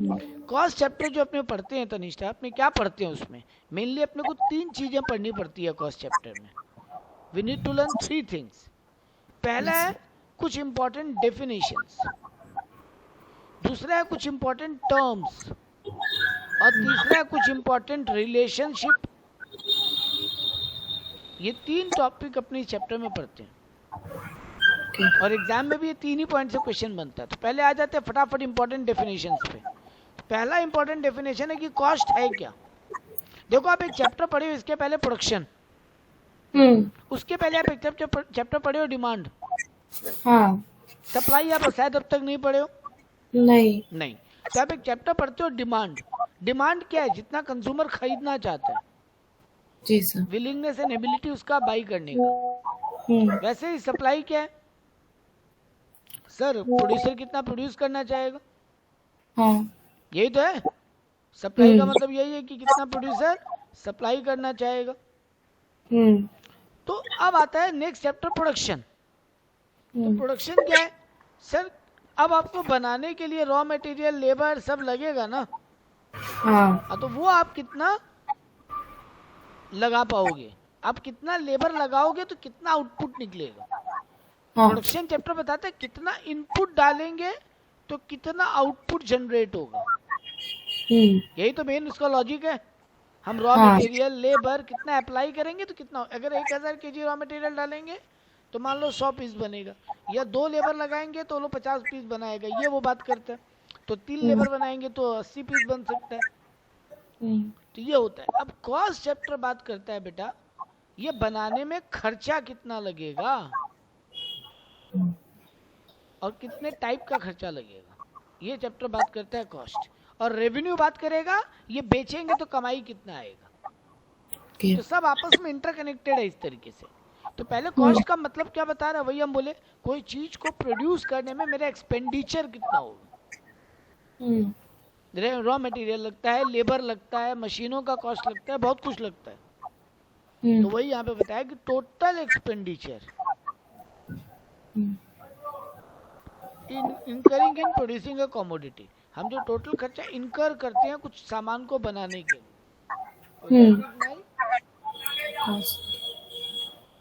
Cost chapter जो अपने पढ़ते हैं तनिष्ठा, अपने क्या पढ़ते हैं उसमें मेनली अपने को 3 चीजें पढ़नी पड़ती है कॉस्ट चैप्टर में। We need to learn 3 things. पहला है कुछ इंपॉर्टेंट डेफिनेशंस, दूसरा है कुछ इंपॉर्टेंट टर्म्स, और तीसरा है कुछ इंपॉर्टेंट रिलेशनशिप। ये 3 टॉपिक अपने चैप्टर में पढ़ते हैं और एग्जाम में भी ये 3 ही पॉइंट से क्वेश्चन बनता है। तो पहले आ जाते हैं फटाफट इंपॉर्टेंट डेफिनेशंस पे। पहला इंपॉर्टेंट डेफिनेशन है कि कॉस्ट है क्या। देखो आप एक चैप्टर पढ़े हो, इसके पहले प्रोडक्शन, उसके पहले आप एक चैप्टर पढ़े हो डिमांड। हाँ। सप्लाई आप शायद अब तक नहीं पढ़े हो। नहीं तो आप एक चैप्टर पढ़ते हो डिमांड। डिमांड क्या है? जितना कंज्यूमर खरीदना चाहता है, जी सर। विलिंगनेस एंड एबिलिटी उसका बाई करने का। वैसे ही सप्लाई क्या है सर? प्रोड्यूसर कितना प्रोड्यूस करना चाहेगा। हाँ। यही तो है सप्लाई का मतलब, यही है कि कितना प्रोड्यूसर सप्लाई करना चाहेगा। तो अब आता है नेक्स्ट चैप्टर प्रोडक्शन। तो प्रोडक्शन क्या है सर? अब आपको बनाने के लिए रॉ मटेरियल, लेबर सब लगेगा ना। हाँ। तो वो आप कितना लगा पाओगे, आप कितना लेबर लगाओगे तो कितना आउटपुट निकलेगा। प्रोडक्शन चैप्टर बताता है कितना इनपुट डालेंगे तो कितना आउटपुट जनरेट होगा। यही तो मेन उसका लॉजिक है। हम रॉ मटेरियल, लेबर कितना अप्लाई करेंगे तो कितना, अगर 1000 kg रॉ मटेरियल डालेंगे तो मान लो 100 पीस बनेगा, या 2 लेबर लगाएंगे तो लो 50 पीस बनाएगा, ये वो बात करता है। तो 3 लेबर बनाएंगे तो 80 पीस बन सकता है। तो ये होता है। अब कॉस्ट चैप्टर बात करता है बेटा ये बनाने में खर्चा कितना लगेगा और कितने टाइप का खर्चा लगेगा, ये चैप्टर बात करता है कॉस्ट। और रेवेन्यू बात करेगा ये बेचेंगे तो कमाई कितना आएगा। तो सब आपस में इंटरकनेक्टेड है इस तरीके से। तो पहले कॉस्ट का मतलब क्या बता रहा है, वही हम बोले कोई चीज को प्रोड्यूस करने में मेरा एक्सपेंडिचर कितना होगा। रॉ मटेरियल लगता है, लेबर लगता है, मशीनों का कॉस्ट लगता है, बहुत कुछ लगता है। तो वही यहाँ पे बताया कि total expenditure incurring in producing a commodity. हम जो टोटल खर्चा इनकर करते हैं कुछ सामान को बनाने के लिए,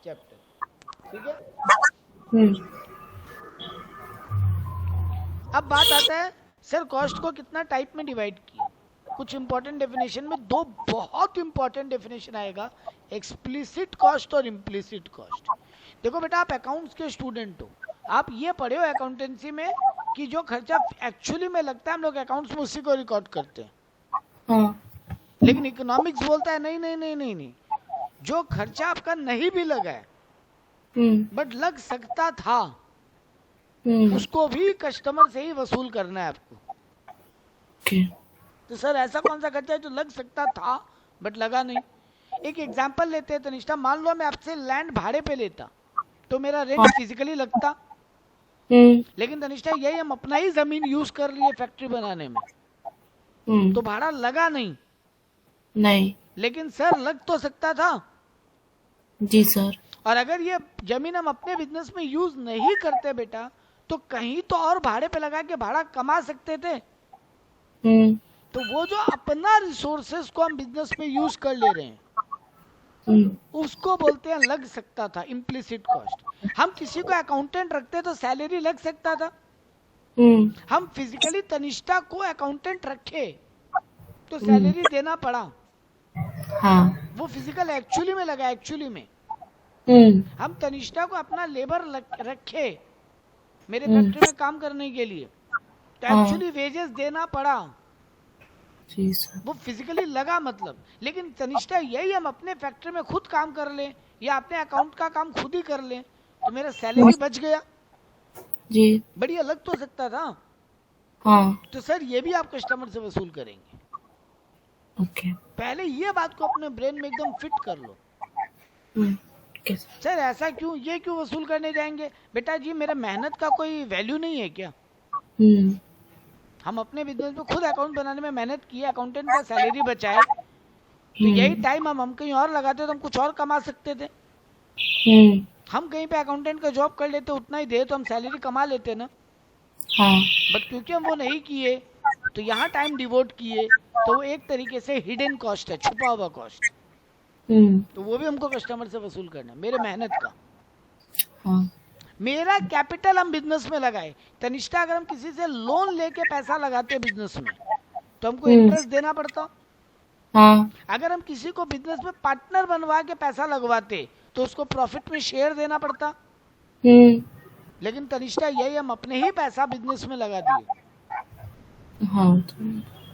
चैप्टर, ठीक है। अब बात आता है सर कॉस्ट को कितना टाइप में डिवाइड किया। कुछ इंपॉर्टेंट डेफिनेशन में 2 बहुत इंपॉर्टेंट डेफिनेशन आएगा, एक्सप्लिसिट कॉस्ट और इम्प्लिसिट कॉस्ट। देखो बेटा आप अकाउंट्स के स्टूडेंट हो, आप ये पढ़े हो अकाउंटेंसी में कि जो खर्चा एक्चुअली में लगता है हम लोग अकाउंट्स में उसी को रिकॉर्ड करते हैं। लेकिन इकोनॉमिक्स बोलता है नहीं नहीं नहीं नहीं नहीं, जो खर्चा आपका नहीं भी लगा है बट लग सकता था उसको भी कस्टमर से ही वसूल करना है आपको। तो सर ऐसा कौन सा खर्चा है जो लग सकता था बट लगा नहीं। एक एग्जांपल लेते हैं तनिष्ठा, मान लो मैं आपसे लैंड भाड़े पे लेता तो मेरा रेंट फिजिकली लगता, लेकिन तनिष्ठा यही हम अपना ही जमीन यूज कर लिए फैक्ट्री बनाने में, तो भाड़ा लगा नहीं, लेकिन सर लग तो सकता था। जी सर। और अगर ये जमीन हम अपने बिजनेस में यूज नहीं करते बेटा तो कहीं तो और भाड़े पे लगा के भाड़ा कमा सकते थे। तो वो जो अपना रिसोर्सेस को हम बिजनेस में यूज कर ले रहे हैं उसको बोलते हैं लग सकता था, इम्प्लिसिट कॉस्ट। हम किसी को अकाउंटेंट रखते तो सैलरी लग सकता था, हम फिजिकली तनिष्ठा को अकाउंटेंट रखे तो सैलरी देना पड़ा। वो फिजिकल एक्चुअली में लगा, एक्चुअली में हम तनिष्ठा को अपना लेबर रखे मेरे फैक्ट्री में काम करने के लिए तो एक्चुअली वेजेस देना पड़ा, वो फिजिकली लगा मतलब। लेकिन तनिष्ठा यही हम अपने फैक्ट्री में खुद काम कर ले या अपने अकाउंट का काम खुद ही कर ले तो मेरा सैलरी बच गया जी, बढ़िया लग तो सकता था। तो सर ये भी आप कस्टमर से वसूल करेंगे। पहले ये बात को अपने ब्रेन में एकदम फिट कर लो। सर ऐसा क्यों, ये क्यों वसूल करने जाएंगे? बेटा जी मेरा मेहनत का कोई वैल्यू नहीं है क्या? हम अपने बिजनेस में खुद अकाउंट बनाने में मेहनत की, अकाउंटेंट का सैलरी बचाए तो यही टाइम हम कहीं और लगाते तो हम कुछ और कमा सकते थे। हम कहीं पे अकाउंटेंट का जॉब कर लेते उतना ही दे तो हम सैलरी कमा लेते ना। बट क्योंकि हम वो नहीं किए तो यहाँ टाइम डिवोट किए तो वो एक तरीके से हिडन कॉस्ट है, छुपा हुआ कॉस्ट। तो वो भी हमको कस्टमर से वसूल करना है, मेरे मेहनत का। हाँ मेरा कैपिटल हम बिजनेस में लगाए। तनिष्ठा, अगर हम किसी से लोन लेके पैसा लगाते हैं बिजनेस में तो हमको इंटरेस्ट देना पड़ता। हाँ अगर हम किसी को बिजनेस में पार्टनर बनवा के पैसा लगवाते तो उसको प्रॉफिट में शेयर देना पड़ता। लेकिन तनिष्ठा, यही हम अपने ही पैसा बिजनेस में लगा दिए। हाँ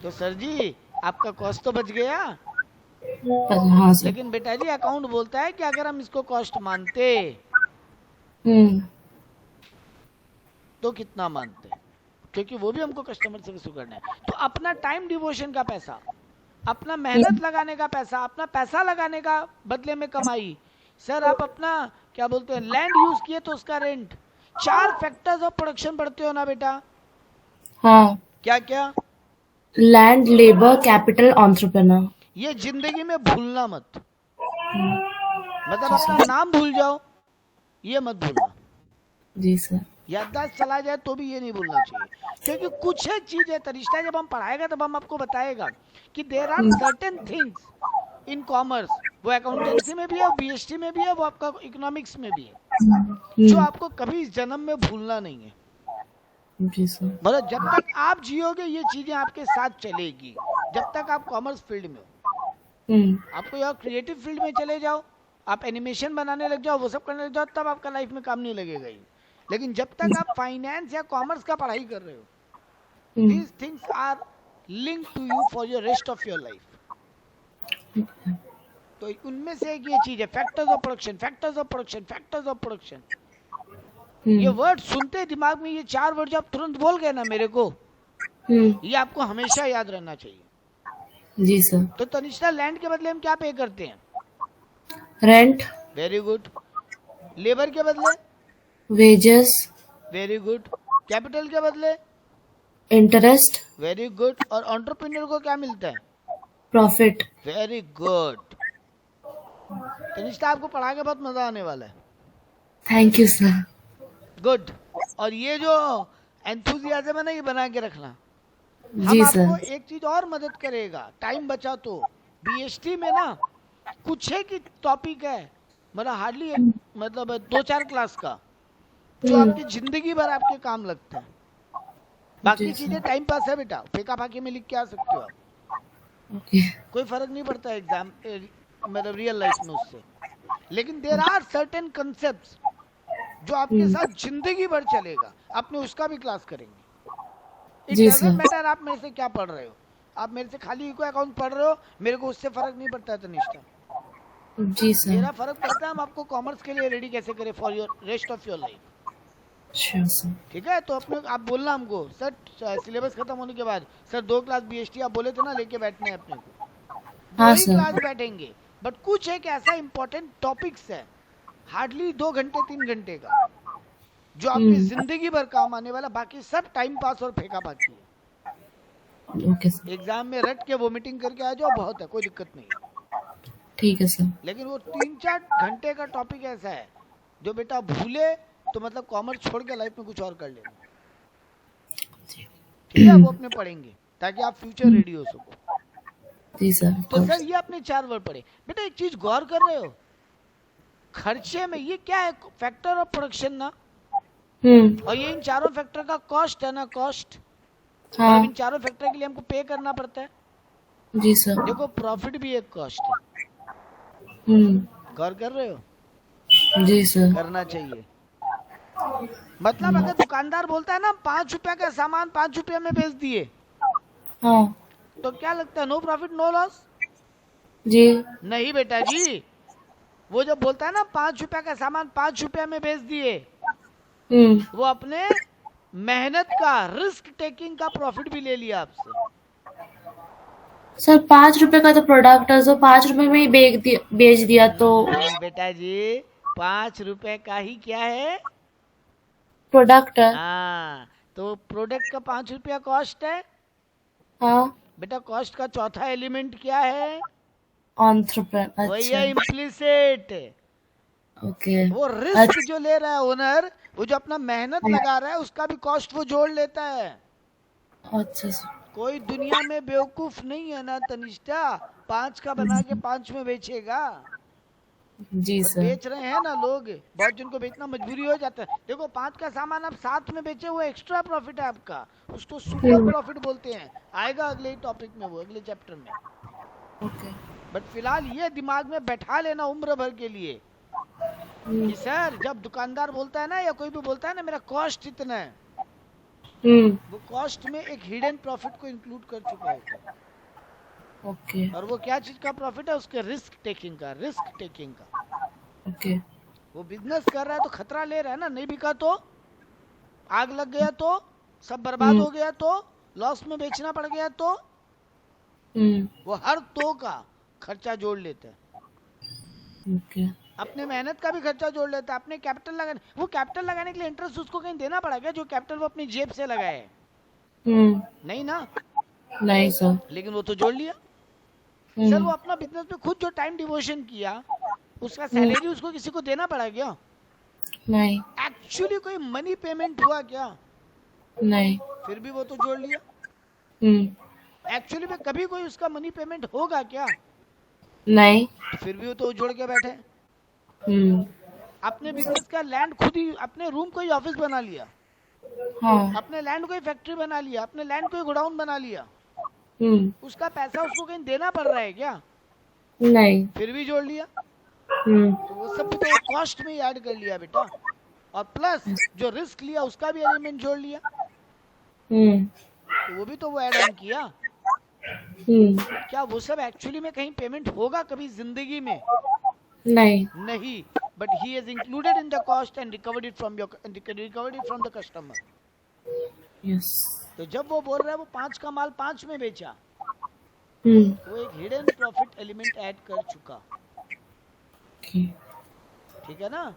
तो सर जी आपका कॉस्ट तो बच गया। हाँ सर। लेकिन बेटा जी अकाउंट बोलता है कि अगर हम इसको कॉस्ट मानते तो कितना मानते, क्योंकि वो भी हमको कस्टमर से वसूल करना है। तो अपना टाइम डिवोशन का पैसा, अपना मेहनत लगाने का पैसा, अपना पैसा लगाने का बदले में कमाई। सर आप अपना क्या बोलते हैं लैंड यूज किए तो उसका रेंट। 4 फैक्टर्स ऑफ प्रोडक्शन पढ़ते हो ना बेटा? हाँ। क्या क्या? Land, labour, capital, entrepreneur. ये जिंदगी में भूलना मत। मतलब अपना नाम भूल जाओ, ये मत भूलना। जी सर। याददाश्त चला जाए तो भी ये नहीं भूलना चाहिए, क्योंकि कुछ है चीज है तनिष्ठा, जब हम पढ़ाएगा तब हम आपको बताएगा कि there are certain things in commerce, वो अकाउंटेंसी में भी है, बीएसटी में भी है, वो आपका इकोनॉमिक्स में भी है, जो आपको कभी इस जन्म में भूलना नहीं है। जी सर। मतलब जब तक आप जियोगे ये चीजें आपके साथ चलेगी, जब तक आप कॉमर्स फील्ड में हो। आपको या क्रिएटिव फील्ड में चले जाओ, आप एनिमेशन बनाने लग जाओ, वो सब करने लग जाओ, तब आपका लाइफ में काम नहीं लगेगा ही। लेकिन जब तक आप फाइनेंस या कॉमर्स का पढ़ाई कर रहे हो, these things are linked to you for your rest of your life। तो उनमें से एक ये चीज है, factors of production, factors of production, factors of production. ये वर्ड सुनते दिमाग में, ये 4 वर्ड जब तुरंत बोल गए ना मेरे को, ये आपको हमेशा याद रहना चाहिए। जी सर। तो तनिष्ठा, लैंड के बदले हम क्या पे करते हैं? रेंट। Very good. लेबर के बदले? वेजेस। Very good. कैपिटल के बदले? इंटरेस्ट। Very good. और एंटरप्रेन्योर को क्या मिलता है? प्रॉफिट। Very good. तनिष्ठा, आपको पढ़ा के बहुत मजा आने वाला है। Thank you sir. गुड। और ये जो एंथुजियाज्म है ना, ये बना के रखना। जी हम सर। आपको एक चीज और मदद करेगा, टाइम बचा तो बीएसटी में ना कुछ है कि टॉपिक है, मतलब हार्डली मतलब 2-4 क्लास का, जो आपकी जिंदगी भर आपके काम लगता है। बाकी चीजें टाइम पास है बेटा, फेंका फाकी में लिख के आ सकते हो आप। कोई फर्क नहीं पड़ता एग्जाम मतलब रियल लाइफ में उससे। लेकिन देयर आर सर्टेन कंसेप्ट्स जो आपके साथ जिंदगी भर चलेगा, आपने उसका भी क्लास करेंगे। इट डजंट मैटर आप मेरे से क्या पढ़ रहे हो, आप मेरे से खाली इको अकाउंट पढ़ रहे हो, मेरे को उससे फर्क नहीं पड़ता है तनिष्ठा। जी सर। मेरा फर्क पड़ता है हम आपको कॉमर्स के लिए रेडी कैसे करें for your rest of your life. Sure sir. ठीक है? तो अपने आप बोलना हमको, सर सिलेबस खत्म होने के बाद सर 2 क्लास बीएसटी आप बोले थे ना लेके बैठने हैं अपने को, हाँ 2 ही सर। क्लास बैठेंगे। बट कुछ एक ऐसा इंपॉर्टेंट टॉपिक्स है, हार्डली 2 घंटे 3 घंटे का, जो आपकी जिंदगी भर काम आने वाला। बाकी सब टाइम पास और फेंका फाकी है। Okay sir. एग्जाम में रट के वोमिटिंग करके आ जाओ, बहुत है, कोई दिक्कत नहीं है। ठीक है सर। लेकिन वो 3-4 घंटे का टॉपिक ऐसा है जो बेटा भूले तो मतलब कॉमर्स छोड़ के लाइफ में कुछ और कर लेना। ठीक है? वो अपने पढ़ेंगे ताकि आप फ्यूचर रेडी हो सको। जी सर। तो सर ये आपने 4 वर्ड पढ़े। बेटा एक चीज गौर कर रहे हो, खर्चे में ये क्या है? फैक्टर ऑफ प्रोडक्शन ना, और ये इन चारों फैक्टर का कॉस्ट है ना, कॉस्ट। हाँ। इन चारों फैक्टर के लिए हमको पे करना पड़ता है। जी सर। देखो प्रॉफिट भी एक कॉस्ट है। गौर कर रहे हो? जी सर। करना चाहिए। मतलब अगर दुकानदार बोलता है ना 5 रुपए का सामान 5 रुपए में बेच दिए, हाँ। तो क्या लगता है नो प्रॉफिट नो लॉस? जी नहीं बेटा जी, वो जब बोलता है ना 5 रुपए का सामान 5 रुपए में बेच दिए, वो अपने मेहनत का, रिस्क टेकिंग का प्रॉफिट भी ले लिया आपसे। सर 5 रुपए का तो प्रोडक्ट है, जो 5 रुपए में ही बेच दिया तो बेटा जी 5 रुपए का ही क्या है? प्रोडक्ट है। हाँ, तो प्रोडक्ट का 5 रुपया कॉस्ट है। हाँ। बेटा कॉस्ट का चौथा एलिमेंट क्या है? एंटरप्रेन्योर। वही है इम्प्लिसिट। ओके। वो रिस्क जो ले रहा है ओनर, वो जो अपना मेहनत लगा रहा है, उसका भी कॉस्ट वो जोड़ लेता है। अच्छा सर। कोई दुनिया में बेवकूफ नहीं है ना तनिष्ठा, 5 का बना के 5 में बेचेगा। जी बट सर। बेच रहे हैं ना लोग, बहुत जिनको बेचना मजबूरी हो जाता है। देखो 5 का सामान आप 7 में बेचे, वो एक्स्ट्रा प्रॉफिट है आपका, उसको सुपर प्रॉफिट बोलते हैं। आएगा अगले टॉपिक में, वो अगले चैप्टर में। ओके। बट फिलहाल ये दिमाग में बैठा लेना उम्र भर के लिए कि सर जब दुकानदार बोलता है ना, या कोई भी बोलता है ना मेरा कॉस्ट इतना है, वो कॉस्ट में एक हिडन प्रॉफिट को इंक्लूड कर चुका होता है। ओके। और वो क्या चीज का प्रॉफिट है? उसके रिस्क टेकिंग का, रिस्क टेकिंग का। ओके। वो बिजनेस कर रहा है तो खतरा ले रहा है ना, नहीं बिका तो आग लग गया तो, सब बर्बाद हो गया तो, लॉस में बेचना पड़ गया तो, वो हर तो का खर्चा जोड़ लेता है। ओके। अपने मेहनत का भी खर्चा जोड़ लेता है, अपने कैपिटल लगाने, वो कैपिटल लगाने के लिए इंटरेस्ट उसको कहीं देना पड़ा क्या? जो कैपिटल वो अपनी जेब से लगाए, नहीं ना। नहीं सर। लेकिन वो तो जोड़ लिया। सर वो अपना बिजनेस में खुद जो टाइम डिवोशन किया, उसका सैलरी उसको किसी को देना पड़ा क्या? नहीं। एक्चुअली कोई मनी पेमेंट हुआ क्या? नहीं। फिर भी वो तो जोड़ लिया। एक्चुअली में कभी कोई उसका मनी पेमेंट होगा क्या? नहीं। फिर भी वो तो जोड़ के बैठे। अपने बिजनेस का लैंड खुद ही, अपने रूम को ही ऑफिस बना लिया, हाँ। अपने लैंड को ही फैक्ट्री बना लिया, अपने लैंड को ही गोडाउन बना लिया। उसका पैसा उसको कहीं देना पड़ रहा है क्या? नहीं। फिर भी जोड़ लिया। तो वो सब भी तो कॉस्ट में ही ऐड कर लिया बेटा। और प्लस जो रिस्क लिया उसका भी एलिमेंट जोड़ लिया, तो वो भी तो वो ऐड ऑन किया। क्या वो सब एक्चुअली में कहीं पेमेंट होगा कभी जिंदगी में? नहीं। But he has included in the cost and recovered it from the customer. Yes. तो जब वो बोल रहा है वो 5 का माल 5 में बेचा, वो एक हिडन प्रॉफिट एलिमेंट ऐड कर चुका। ठीक है ना?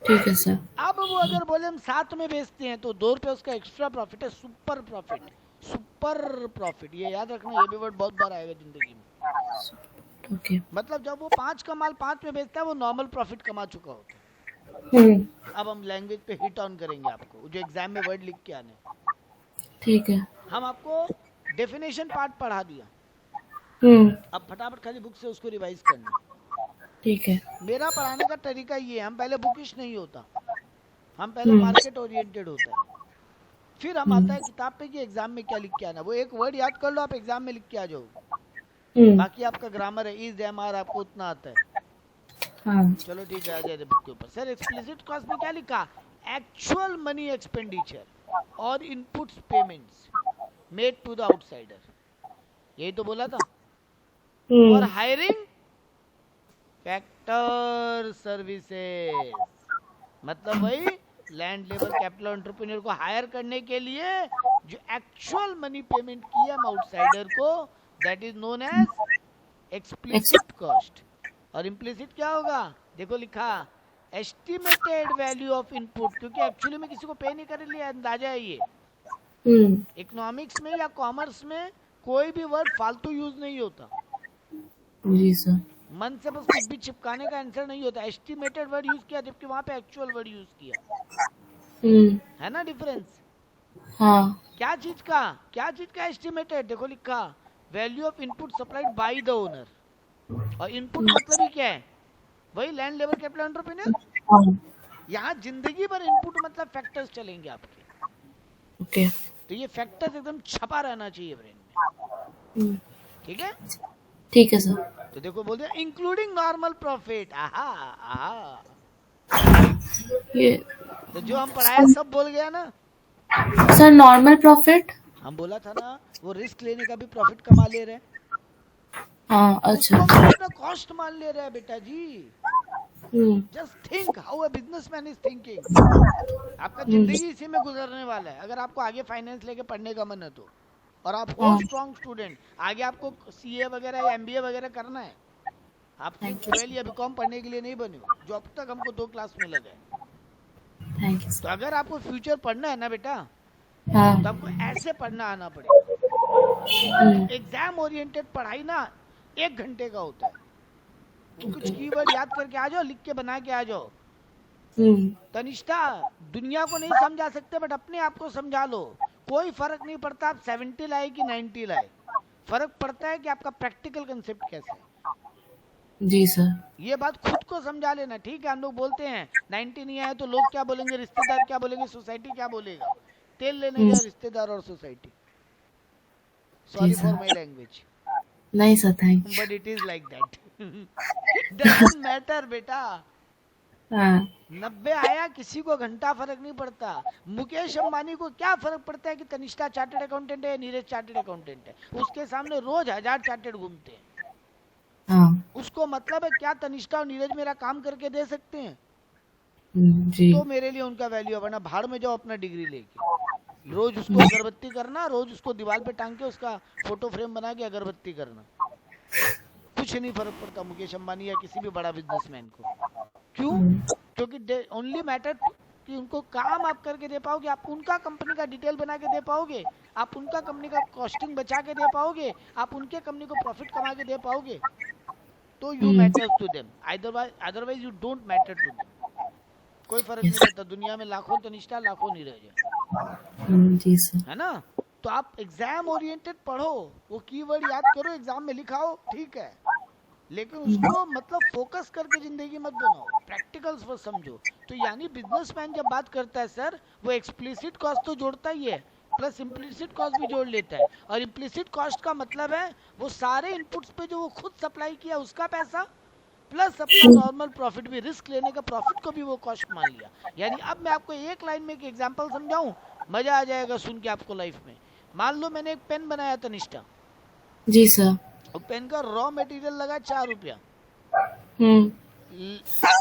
ठीक है सर। अब वो अगर बोले हम 7 में बेचते हैं तो 2 रुपए उसका एक्स्ट्रा प्रॉफिट है, सुपर प्रॉफिट। सुपर प्रॉफिट, ये याद रखना, ये भी वर्ड बहुत बार आएगा जिंदगी में। ओके। मतलब जब वो 5 का माल 5 में बेचता है, वो नॉर्मल प्रॉफिट कमा चुका होता है। अब हम लैंग्वेज पे हिट ऑन करेंगे आपको, जो एग्जाम में वर्ड लिख के आने। ठीक है। हम आपको डेफिनेशन पार्ट पढ़ा दिया, अब फटाफट खाली बुक से उसको रिवाइज करना। ठीक है। मेरा पढ़ाने का तरीका ये है, हम पहले बुकिश नहीं होता, हम पहले मार्केट ओरिएंटेड होता है, फिर हम आता है किताब पे कि एग्जाम में क्या लिख के आना। वो एक वर्ड याद कर लो, आप एग्जाम में लिख के आ जाओ। बाकी आपका ग्रामर है, इज एम आर आपको उतना आता है। हाँ। चलो ठीक है, आ जाए बुक के ऊपर। सर एक्सप्लिसिट कॉस्ट में क्या लिखा? एक्चुअल मनी एक्सपेंडिचर और inputs payments made to the outsider, यही तो बोला था। और हायरिंग फैक्टर सर्विसेज, मतलब वही लैंड लेबर कैपिटल एंटरप्रेन्योर को हायर करने के लिए जो एक्चुअल मनी पेमेंट किया हम आउटसाइडर को, that is known as explicit cost. और इम्प्लिसिट क्या होगा? देखो लिखा एस्टिमेटेड वैल्यू ऑफ इनपुट, क्योंकि एक्चुअली में किसी को पे नहीं कर लिया, अंदाजा है ये। इकोनॉमिक्स में या कॉमर्स में कोई भी वर्ड फालतू यूज नहीं होता। जी सर। मन से बस कुछ भी चिपकाने का आंसर नहीं होता। एस्टिमेटेड वर्ड यूज किया जबकि वहां पे एक्चुअल वर्ड यूज किया, है ना डिफरेंस? हाँ। क्या चीज का एस्टिमेटेड? देखो लिखा value of input supplied by the owner, और इनपुट मतलब ही क्या है? वही लैंड लेबर कैपिटल एंटरप्रेन्योर। यहाँ जिंदगी भर इनपुट मतलब फैक्टर्स चलेंगे आपके। ओके। तो ये फैक्टर्स एकदम छपा रहना चाहिए ब्रेन में। ठीक है? ठीक है सर। तो देखो बोल दिया इंक्लूडिंग नॉर्मल प्रॉफिट। ये तो जो हम पढ़ाया सब बोल गया ना सर। नॉर्मल प्रॉफिट हम बोला था ना, वो रिस्क लेने का भी प्रॉफिट कमा ले रहे हैं। हाँ। अच्छा। अपना कॉस्ट मान ले रहा है बेटा जी। Just think how a businessman is thinking. आपका जिंदगी इसी में गुजरने वाला है। अगर आपको आगे फाइनेंस लेके पढ़ने का मन है तो, और आप हो स्ट्रॉन्ग स्टूडेंट, आगे आपको सीए वगैरह या एमबीए वगैरह करना है, आप सिर्फ 12 या बीकॉम पढ़ने के लिए नहीं बने हो, जो अब तक हमको 2 क्लास में लगा है। Thank you. तो अगर आपको फ्यूचर पढ़ना है ना बेटा, हाँ। तो आपको ऐसे पढ़ना आना पड़ेगा। एग्जाम ओरिएंटेड पढ़ाई ना 1 घंटे का होता है। कुछ कीवर्ड याद करके आ जाओ, लिख के बना के आ जाओ। तनिष्ठा दुनिया को नहीं समझा सकते, बट अपने आप को समझा लो। कोई फर्क नहीं पड़ता आप 70 लाए कि 90 लाए, फर्क पड़ता है कि आपका प्रैक्टिकल कंसेप्ट कैसा है। जी सर। ये बात खुद को समझा लेना। ठीक है, हम लोग बोलते हैं 90 नहीं आया तो लोग क्या बोलेंगे, रिश्तेदार क्या बोलेंगे, सोसाइटी क्या बोलेगा। तेल लेने गया रिश्तेदार और सोसाइटी, जी sorry for sir. My language, नहीं sir, thank but it is like that. Doesn't matter बेटा, यू। हाँ 90 आया किसी को घंटा फर्क नहीं पड़ता। मुकेश अंबानी को क्या फर्क पड़ता है कि तनिष्ठा चार्टेड अकाउंटेंट है या नीरज चार्टेड अकाउंटेंट है, उसके सामने रोज 1000 चार्टेड घूमते हैं। हाँ। उसको मतलब है क्या तनिष्ठा और नीरज मेरा काम करके दे सकते हैं, जी। तो मेरे लिए उनका वैल्यू है। वरना भाड़ में जाओ अपना डिग्री लेके, रोज उसको अगरबत्ती करना, रोज उसको दीवार पे टांग के उसका फोटो फ्रेम बना के अगरबत्ती करना, कुछ नहीं फर्क पड़ता मुकेश अंबानी या किसी भी बड़ा बिजनेसमैन को। क्यों? क्योंकि ओनली मैटर कि उनको काम आप करके दे पाओगे, आप उनका कंपनी का डिटेल बना के दे पाओगे, आप उनका कंपनी का कॉस्टिंग बचा के दे पाओगे, आप उनके कंपनी को प्रॉफिट कमा के दे पाओगे, तो you matter to them, otherwise you don't matter to them. कोई फर्क नहीं पड़ता, दुनिया में लाखों तनिष्ठा लाखों नीरज है, जी सर। है ना। तो आप एग्जाम ओरिएंटेड पढ़ो, वो कीवर्ड याद करो, एग्जाम में लिखाओ, ठीक है, लेकिन उसको मतलब फोकस करके जिंदगी मत बनाओ, प्रैक्टिकल्स पर समझो। तो यानी बिजनेसमैन जब बात करता है सर, वो एक्सप्लिसिट कॉस्ट तो जोड़ता ही है, प्लस इम्प्लिसिट कॉस्ट भी जोड़ लेता है। और इम्प्लिसिट कॉस्ट का मतलब है वो सारे इनपुट्स पे जो वो खुद सप्लाई किया उसका पैसा, प्लस अपना नॉर्मल प्रॉफिट भी, रिस्क लेने का प्रॉफिट को भी वो कॉस्ट मान लिया। यानी अब मैं आपको एक लाइन में एक एग्जांपल समझाऊं, मजा आ जाएगा सुन के आपको लाइफ में। मान लो मैंने एक पेन बनाया तनिष्ठा, जी सर। और पेन का रॉ मटेरियल लगा 4 रुपया,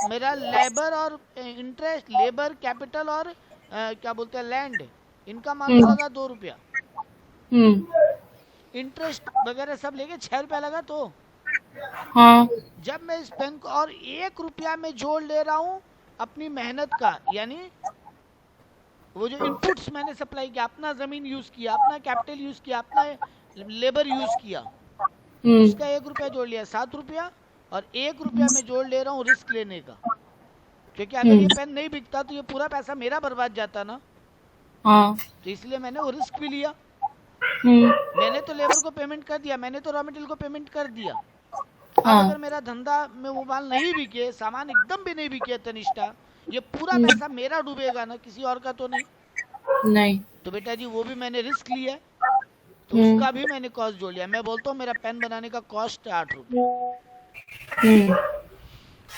मेरा लेबर और इंटरेस्ट, लेबर कैपिटल और क्या बोलते हैं लैंड, इनका मान लो लगा 2 रुपया, इंटरेस्ट वगैरह सब लेके 6 रुपया लगा। तो हाँ। जब मैं इस पेन को और 1 रुपया में जोड़ ले रहा हूँ अपनी मेहनत का, यानी वो जो इनपुट्स मैंने सप्लाई किया, अपना जमीन यूज किया, अपना कैपिटल यूज किया, अपना लेबर यूज किया, उसका 1 रुपया जोड़ लिया 7 रुपया, और 1 रुपया में जोड़ ले रहा हूँ रिस्क लेने का, क्योंकि अगर ये पेन नहीं बिकता तो ये पूरा पैसा मेरा बर्बाद जाता ना। हाँ। तो इसलिए मैंने वो रिस्क भी लिया। मैंने तो लेबर को पेमेंट कर दिया, मैंने तो रॉ मटेरियल को पेमेंट कर दिया। अब अगर मेरा धंधा में वो माल नहीं बिके, सामान एकदम भी नहीं बिके तनिष्ठा, ये पूरा पैसा मेरा डूबेगा ना, किसी और का तो नहीं। तो बेटा जी वो भी मैंने रिस्क लिया, तो उसका भी मैंने कॉस्ट जोड़ लिया। मैं बोलता हूँ मेरा पेन बनाने का कॉस्ट 8 रुपये।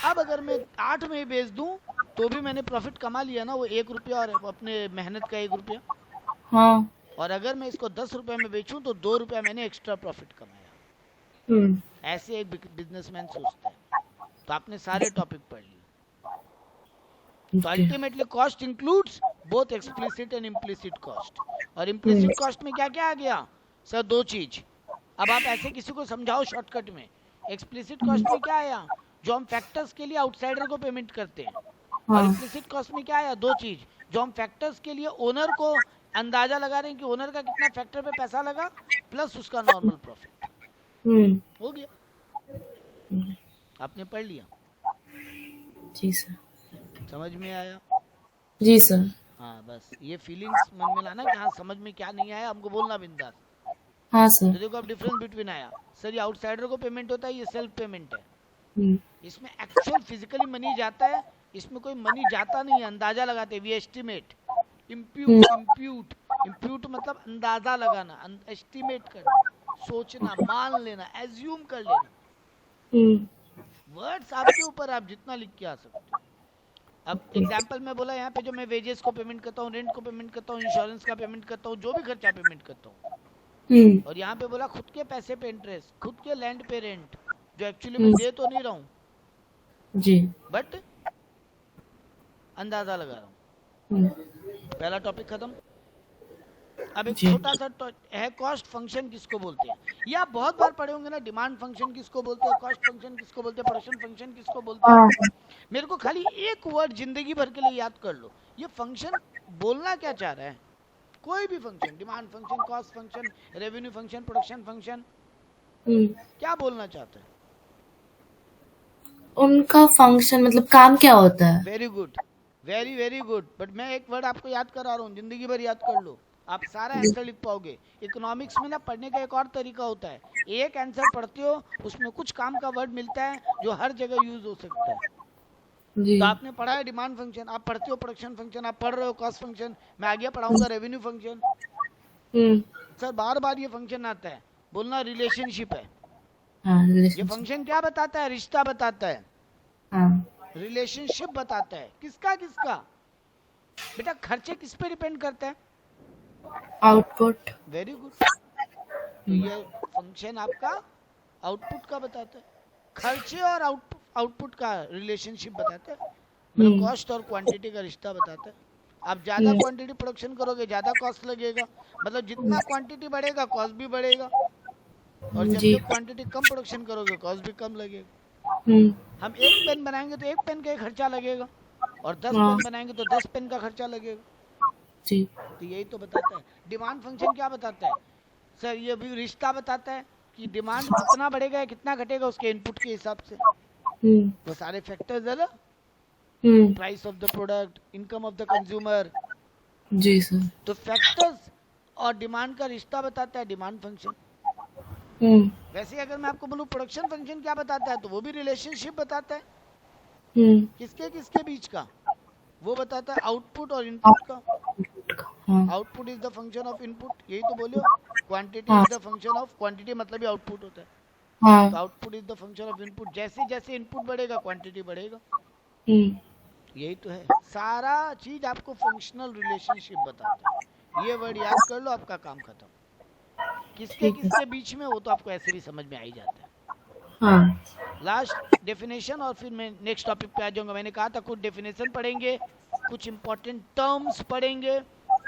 अब अगर मैं 8 में ही बेच दूं तो भी मैंने प्रॉफिट कमा लिया ना, वो 1 रुपया और अपने मेहनत का 1 रुपया। हाँ। और अगर मैं इसको 10 रुपए में बेचूं तो 2 रुपया मैंने एक्स्ट्रा प्रॉफिट कमाया। ऐसे एक बिजनेसमैन सोचता है। तो आपने सारे टॉपिक पढ़ लिए। तो ultimately cost includes both explicit and implicit cost. और इम्प्लिसिट कॉस्ट में क्या क्या आ गया सर? 2 चीज। अब आप ऐसे किसी को समझाओ शॉर्टकट में। एक्सप्लिसिट कॉस्ट में क्या आया? जो हम फैक्टर्स के लिए आउटसाइडर को पेमेंट करते हैं। और इम्प्लिसिट कॉस्ट में क्या आया? 2 चीज। जो हम फैक्टर्स के लिए ओनर को अंदाजा लगा रहे हैं कि ओनर का कितना फैक्टर पे पैसा लगा, प्लस उसका नॉर्मल प्रॉफिट। हो गया, आपने पढ़ लिया? जी सर। समझ में आया? जी सर। हाँ, बस ये फीलिंग्स मन में लाना कि हाँ समझ में क्या नहीं आया, हमको बोलना बिंदास। हाँ सर। तो देखो अब डिफरेंस बिटवीन आया सर, ये आउटसाइडर को पेमेंट होता है, ये सेल्फ पेमेंट है। इसमें एक्चुअल फिजिकली मनी जाता है, इसमें कोई मनी जाता नहीं है, अंदाजा लगाते हैं, वी एस्टिमेट। इम्प्यूट मतलब अंदाजा लगाना, एस्टिमेट करना, सोचना, मान लेना, एज्यूम कर लेना। वर्ड्स आपके ऊपर, आप जितना लिख के आ सकते हो। अब एग्जाम्पल में बोला, यहाँ पे जो मैं वेजेस को पेमेंट करता हूँ, रेंट को पेमेंट करता हूँ, इंश्योरेंस का पेमेंट करता हूँ, जो भी खर्चा पेमेंट करता हूँ। और यहाँ पे बोला खुद के पैसे पे इंटरेस्ट, खुद के लैंड पे रेंट, जो एक्चुअली मैं दे तो नहीं रहा हूँ जी, बट अंदाजा लगा रहा हूँ। पहला टॉपिक खत्म। अब एक छोटा सा है, कॉस्ट फंक्शन किसको बोलते हैं? ये आप बहुत बार पढ़े होंगे ना, डिमांड फंक्शन किसको बोलते हैं, कॉस्ट फंक्शन किसको बोलते हैं, प्रोडक्शन फंक्शन किसको बोलते हैं। मेरे को खाली एक वर्ड जिंदगी भर के लिए याद कर लो, ये फंक्शन बोलना क्या चाह रहा है। कोई भी function, demand function, cost function, revenue function, production function, क्या बोलना चाहता है? उनका फंक्शन मतलब काम क्या होता है। Very good, very very good. But मैं एक वर्ड आपको याद करा रहा हूँ, जिंदगी भर याद कर लो, आप सारा आंसर लिख पाओगे। इकोनॉमिक्स में ना पढ़ने का एक और तरीका होता है, एक आंसर पढ़ते हो उसमें कुछ काम का वर्ड मिलता है जो हर जगह यूज हो सकता है। जी तो आपने पढ़ा है डिमांड फंक्शन, आप पढ़ते हो प्रोडक्शन फंक्शन, आप पढ़ रहे हो कॉस्ट फंक्शन, मैं आगे पढ़ाऊंगा रेवेन्यू फंक्शन। हम्म सर बार बार ये फंक्शन आता है, बोलना रिलेशनशिप है। हाँ ये रिलेशनशिप फंक्शन क्या बताता है? रिश्ता बताता है, हाँ रिलेशनशिप बताता है। किसका किसका? बेटा खर्चे किस पे डिपेंड करते हैं? Output very good. तो ये फंक्शन आपका आउटपुट का बताता है, खर्चे और आउटपुट का रिलेशनशिप बताता है, मतलब कॉस्ट और क्वांटिटी का रिश्ता बताता है। आप ज्यादा क्वांटिटी प्रोडक्शन करोगे ज्यादा कॉस्ट लगेगा, मतलब जितना क्वांटिटी बढ़ेगा कॉस्ट भी बढ़ेगा, और जब जी जब क्वांटिटी कम प्रोडक्शन करोगे कॉस्ट भी कम लगेगा। हम्म हम एक पेन बनाएंगे तो एक पेन का ही खर्चा लगेगा, और 10 हाँ पेन बनाएंगे तो 10 पेन का खर्चा लगेगा। जी तो यही तो बताता है। डिमांड फंक्शन क्या बताता है? सर ये भी रिश्ता बताता है कि डिमांड कितना बढ़ेगा या कितना घटेगा उसके इनपुट के हिसाब से। वो सारे फैक्टर्स है ना, price of the product, income of the consumer, जी सर तो फैक्टर्स और डिमांड का रिश्ता बताता है डिमांड फंक्शन। वैसे अगर मैं आपको बोलूं प्रोडक्शन फंक्शन क्या बताता है, तो वो भी रिलेशनशिप बताता है। किसके किसके बीच का? वो बताता है आउटपुट और इनपुट का। हाँ output is the function of input, यही तो बोलियो। क्वांटिटी हाँ is the function of, quantity मतलब ही आउटपुट होता है। हाँ तो output is the function of input, जैसे जैसे इनपुट बढ़ेगा क्वांटिटी बढ़ेगा। यही तो है, सारा चीज आपको फंक्शनल रिलेशनशिप बताता है। ये वर्ड याद कर लो, आपका काम खत्म। किसके ठीक है किसके बीच में, वो तो आपको ऐसे भी समझ में आ ही जाता है। हाँ लास्ट डेफिनेशन और फिर मैं नेक्स्ट टॉपिक पे आ जाऊंगा। मैंने कहा था कुछ डेफिनेशन पढ़ेंगे, कुछ इंपॉर्टेंट टर्म्स पढ़ेंगे,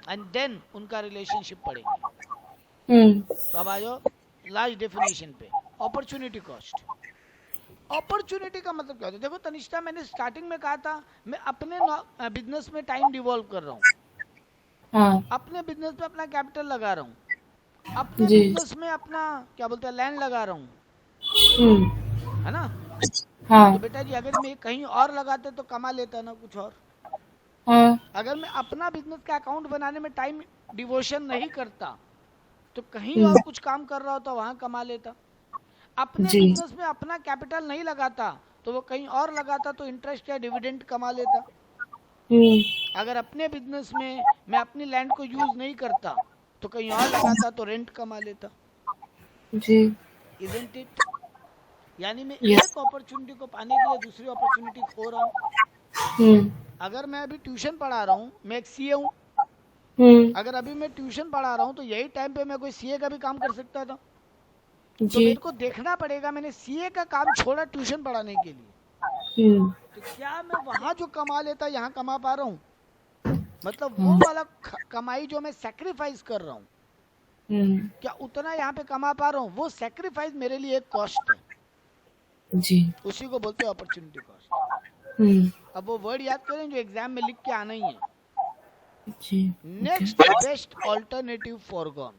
एंड देन उनका रिलेशनशिप पढ़ेंगे। तो अब आ जाओ लास्ट डेफिनेशन पे, अपॉर्चुनिटी कॉस्ट। अपॉर्चुनिटी का मतलब क्या होता है? देखो तनिष्ठा, मैंने स्टार्टिंग में कहा था मैं अपने बिजनेस में टाइम डिवॉल्व कर रहा हूँ, हाँ अपने बिजनेस में अपना कैपिटल लगा रहा हूँ, अपने जी बिजनेस में अपना क्या बोलते हैं लैंड लगा रहा हूँ, है ना। हाँ तो बेटा जी अगर मैं कहीं और लगाते तो कमा लेता ना कुछ और। हाँ अगर मैं अपना बिजनेस का अकाउंट बनाने में टाइम डिवोशन नहीं करता तो कहीं और कुछ काम कर रहा होता, वहां कमा लेता। अपने जी बिजनेस में अपना कैपिटल नहीं लगाता तो वो कहीं और लगाता तो इंटरेस्ट या डिविडेंड कमा लेता। अगर अपने बिजनेस में मैं अपनी लैंड को यूज नहीं करता तो कहीं और लगाता तो रेंट कमा लेता। जी इजंट इट? यानी मैं यस एक अपॉर्चुनिटी को पाने के लिए दूसरी अपॉर्चुनिटी खो रहा हूँ। अगर मैं अभी ट्यूशन पढ़ा रहा हूँ, मैं एक सीए हूँ, अगर अभी मैं ट्यूशन पढ़ा रहा हूँ तो यही टाइम पे मैं कोई सीए का भी काम कर सकता था। तो मेरे को देखना पड़ेगा मैंने सीए का काम छोड़ा ट्यूशन पढ़ाने के लिए, तो क्या मैं वहां जो कमा लेता यहाँ कमा पा रहा हूँ? मतलब वो वाला कमाई जो मैं सेक्रीफाइस कर रहा हूँ, क्या उतना यहाँ पे कमा पा रहा हूँ? वो सेक्रीफाइस मेरे लिए एक कॉस्ट है, जी उसी को बोलते हैं अपॉर्चुनिटी कॉस्ट। अब वो वर्ड याद करें जो एग्जाम में लिख के आना ही है। जी next best alternative foregone,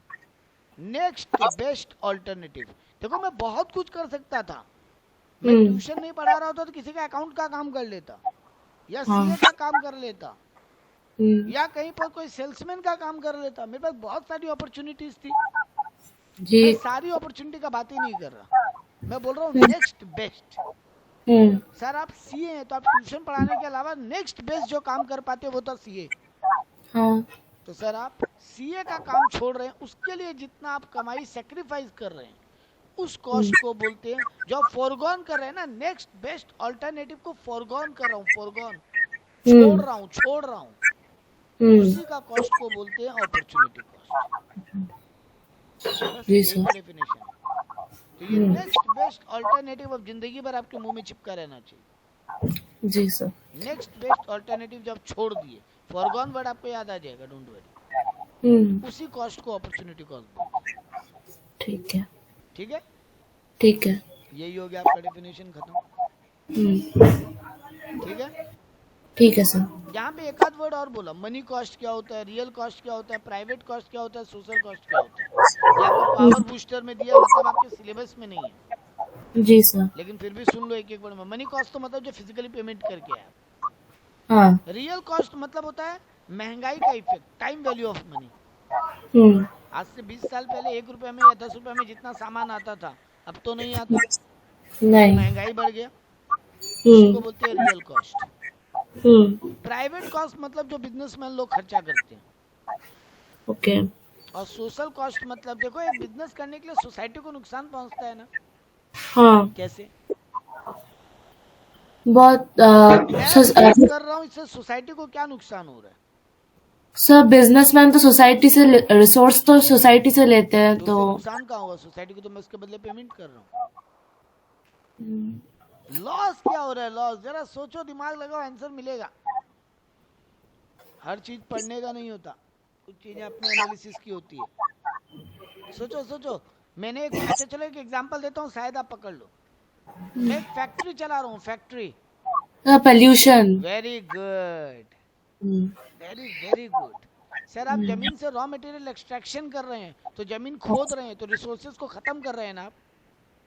next best alternative. देखो मैं बहुत कुछ कर सकता था, मैं ट्यूशन नहीं पढ़ा रहा होता तो किसी का अकाउंट का काम कर लेता, या सीए का काम कर लेता, या कहीं पर कोई सेल्समैन का काम कर लेता। मेरे पास बहुत सारी अपॉर्चुनिटीज थी। जी मैं सारी अपॉर्चुनिटी का बात ही नहीं कर रहा, मैं बोल रहा हूँ नेक्स्ट बेस्ट। सर आप सीए हैं तो आप ट्यूशन पढ़ाने के अलावा नेक्स्ट बेस्ट जो काम कर पाते वो तो सीए। हाँ तो सर आप सीए का काम छोड़ रहे हैं, उसके लिए जितना आप कमाई सेक्रीफाइस कर रहे हैं उस कॉस्ट को बोलते हैं, जो आप फॉरगॉन कर रहे हैं ना, नेक्स्ट बेस्ट ऑल्टरनेटिव को फॉरगॉन कर रहा हूँ, फॉरगॉन छोड़ रहा हूँ, उसी का कॉस्ट को बोलते हैं अपॉर्चुनिटी कॉस्ट। जी सर डेफिनेशन। तो ये नेक्स्ट बेस्ट ऑल्टरनेटिव अब जिंदगी भर आपके मुंह में चिपका रहना चाहिए। जी सर नेक्स्ट बेस्ट ऑल्टरनेटिव जब छोड़ दिए, फॉरगॉन वर्ड आपको याद आ जाएगा, डोंट वरी। उसी कॉस्ट को अपॉर्चुनिटी कॉस्ट बोलते हैं। ठीक है ठीक है, ठीक है यही हो गया आपका डेफिनेशन खत्म। ठीक है, ठीक है सर। यहाँ पे एक आध वर्ड और बोला, मनी कॉस्ट क्या होता है, रियल कॉस्ट क्या होता है, प्राइवेट कॉस्ट क्या होता है, सोशल कॉस्ट क्या होता है। ये आपको पावर बूस्टर में दिया, मतलब आपके सिलेबस में नहीं है। जी सर। लेकिन फिर भी सुन लो एक एक वर्ड में। मनी कॉस्ट तो मतलब जो फिजिकली पेमेंट करके आया। हाँ रियल कॉस्ट मतलब होता है महंगाई का effect, time value of money. हम्म आज से 20 साल पहले 1 रुपए में या 10 रुपए में जितना सामान आता था अब तो नहीं आता, नहीं। महंगाई बढ़ गया। इसी को बोलते हैं रियल कॉस्ट। हम्म प्राइवेट कॉस्ट मतलब जो बिजनेसमैन लोग खर्चा करते हैं, ओके। और सोशल कॉस्ट मतलब देखो एक बिजनेस करने के लिए सोसाइटी को नुकसान पहुंचता है ना, हाँ, कैसे? बहुत मैं बिजनेस कर रहा हूँ, इससे सोसाइटी को क्या नुकसान हो रहा है? सर बिजनेसमैन तो सोसाइटी से रिसोर्स तो सोसाइटी से लेते हैं तो तो उससे नुकसान कहाँ हुआ? सोसाइटी को तो मैं उसके बदले पेमेंट कर रहा हूँ। लॉस क्या हो रहा है? लॉस जरा सोचो, दिमाग लगाओ, आंसर मिलेगा। हर चीज पढ़ने का नहीं होता, कुछ चीजें अपने एनालिसिस की होती है। सोचो सोचो। मैंने एक, अच्छा चलो एक एग्जांपल देता हूँ, शायद आप पकड़ लो। मैं एक फैक्ट्री चला रहा हूँ, factory. Pollution. Very good, very very good. Sir आप जमीन से रॉ मटेरियल एक्सट्रैक्शन कर रहे हैं, तो जमीन खोद रहे हैं, तो रिसोर्सेज को खत्म कर रहे हैं ना आप।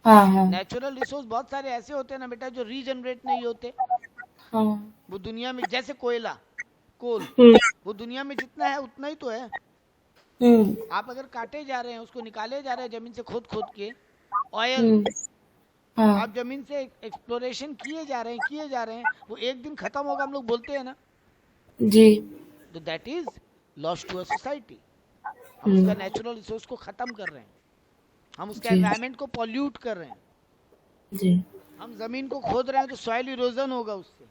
हाँ हाँ नेचुरल रिसोर्स बहुत सारे ऐसे होते हैं ना बेटा जो रीजनरेट नहीं होते। हाँ। वो दुनिया में जैसे कोयला, कोल, वो दुनिया में जितना है उतना ही तो है। आप अगर काटे जा रहे हैं, उसको निकाले जा रहे हैं जमीन से खोद खोद के, ऑयल, हाँ आप जमीन से एक्सप्लोरेशन किए जा रहे हैं, किए जा रहे हैं, वो एक दिन खत्म होगा, हम लोग बोलते हैं ना। जी। तो that is loss to a society. हम उसका नेचुरल रिसोर्स को खत्म कर रहे हैं, हम उसके जी एनवायरमेंट को पॉल्यूट कर रहे हैं। जी। हम जमीन को खोद रहे हैं तो सॉइल इरोजन होगा उससे।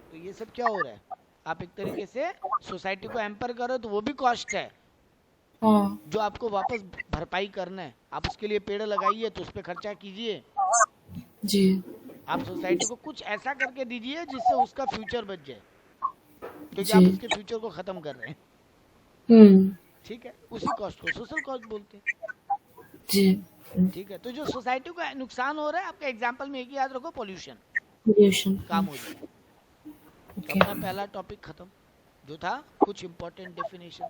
तो ये सब क्या हो रहा है? आप एक तरीके से सोसाइटी को एम्पर कर रहे हो, तो वो भी कॉस्ट है हाँ जो आपको वापस भरपाई करना है। आप उसके लिए पेड़ लगाइए, तो उस पर खर्चा कीजिए। जी आप सोसाइटी को कुछ ऐसा करके दीजिए जिससे उसका फ्यूचर बच जाए, क्योंकि आप जी। उसके फ्यूचर को खत्म कर रहे हैं। ठीक है, उसी कॉस्ट को सोशल कॉस्ट बोलते हैं। जी। ठीक है, तो जो सोसाइटी को नुकसान हो रहा है, आपका एग्जांपल में एक ही याद रखो, पोल्यूशन, पोल्यूशन। काम हो जाएगा। तो ओके। अपना पहला टॉपिक खत्म, जो था कुछ इंपॉर्टेंट डेफिनेशन।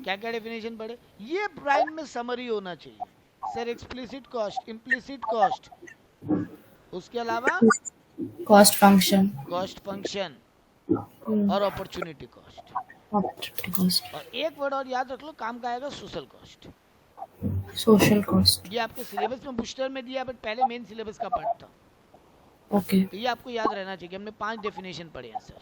क्या क्या डेफिनेशन पढ़े? ये प्राइम में समरी होना चाहिए sir. Explicit cost, implicit cost, उसके अलावा कॉस्ट फंक्शन कॉस्ट फंक्शन और अपॉर्चुनिटी कॉस्ट। कॉस्ट। और एक वर्ड और याद रख लो, काम का आएगा, सोशल कॉस्ट। Social cost. ये आपके सिलेबस में बूस्टर में दिया, बट पहले मेन सिलेबस का पार्ट था। ओके। तो ये आपको याद रहना चाहिए कि हमने 5 डेफिनेशन पढ़े हैं सर।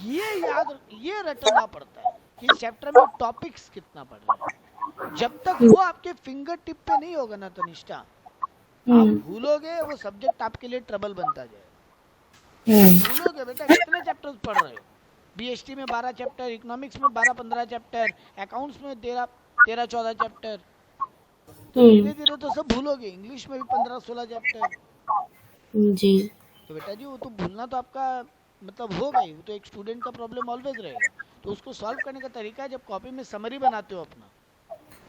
ये रटना पड़ता है कि इस चैप्टर में टॉपिक्स कितना पढ़ रहे हैं। जब तक वो आपके फिंगर टिप पे नहीं होगा ना तनिष्ठा, आप भूलोगे, वो सब्जेक्ट आपके लिए ट्रबल बनता जाएगा। भूलोगे बेटा कितने चैप्टर्स पढ़ रहे हो। बीएसटी में 12 चैप्टर, इकोनॉमिक्स में 12-15 चैप्टर, अकाउंट्स में 13-14 चैप्टर। तो धीरे धीरे तो सब भूलोगे। इंग्लिश में भी 15-16 चैप्टर। जी। तो बेटा जी वो तो भूलना तो आपका मतलब होगा ही, वो तो एक स्टूडेंट का प्रॉब्लम ऑलवेज रहेगा। तो उसको सॉल्व करने का तरीका है, जब कॉपी में समरी बनाते हो अपना,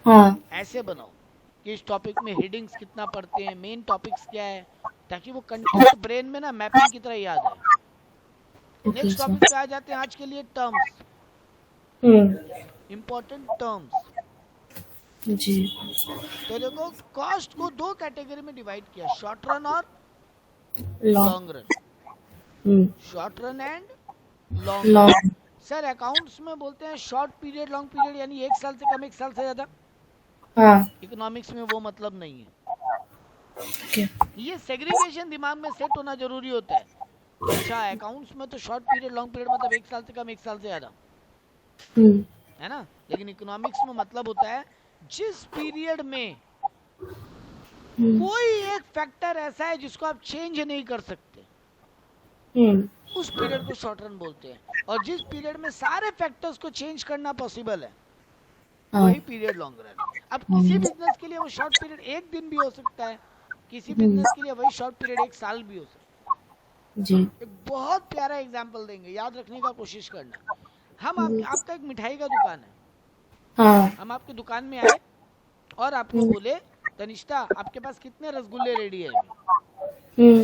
हाँ ऐसे बनाओ कि इस टॉपिक में हेडिंग्स कितना पढ़ते हैं, मेन टॉपिक्स क्या है, ताकि वो कंटेंट ब्रेन में ना मैपिंग की तरह याद आए। नेक्स्ट टॉपिक पे आ जाते हैं आज के लिए, टर्म्स, इंपॉर्टेंट टर्म्स। जी। तो देखो कॉस्ट को 2 कैटेगरी में डिवाइड किया, शॉर्ट रन और long long run. Short run and long run. Sir accounts में बोलते हैं शॉर्ट पीरियड, लॉन्ग पीरियड, यानी 1 साल से कम, 1 साल से ज्यादा। हाँ। इकोनॉमिक्स में वो मतलब नहीं है। ओके। ये सेग्रीगेशन दिमाग में सेट होना जरूरी होता है। अच्छा अकाउंट्स में तो शॉर्ट पीरियड, लॉन्ग पीरियड मतलब 1 साल से कम, 1 साल से ज्यादा, है ना। लेकिन इकोनॉमिक्स में मतलब होता है जिस पीरियड में कोई एक फैक्टर ऐसा है जिसको आप चेंज नहीं कर सकते, उस पीरियड को शॉर्ट रन बोलते हैं। और जिस पीरियड में सारे फैक्टर्स को चेंज करना पॉसिबल है, वही पीरियड लॉन्ग रन। अब किसी बिजनेस के लिए वो शॉर्ट पीरियड 1 दिन भी हो सकता है, किसी बिजनेस के लिए वही शॉर्ट पीरियड 1 साल भी हो सकता है। जी। एक बहुत प्यारा एग्जांपल देंगे, याद रखने का कोशिश करना। हम आपका एक मिठाई का दुकान है, हाँ। हम आपकी दुकान में आए और आपको बोले तनिष्ठा आपके पास कितने रसगुल्ले रेडी है?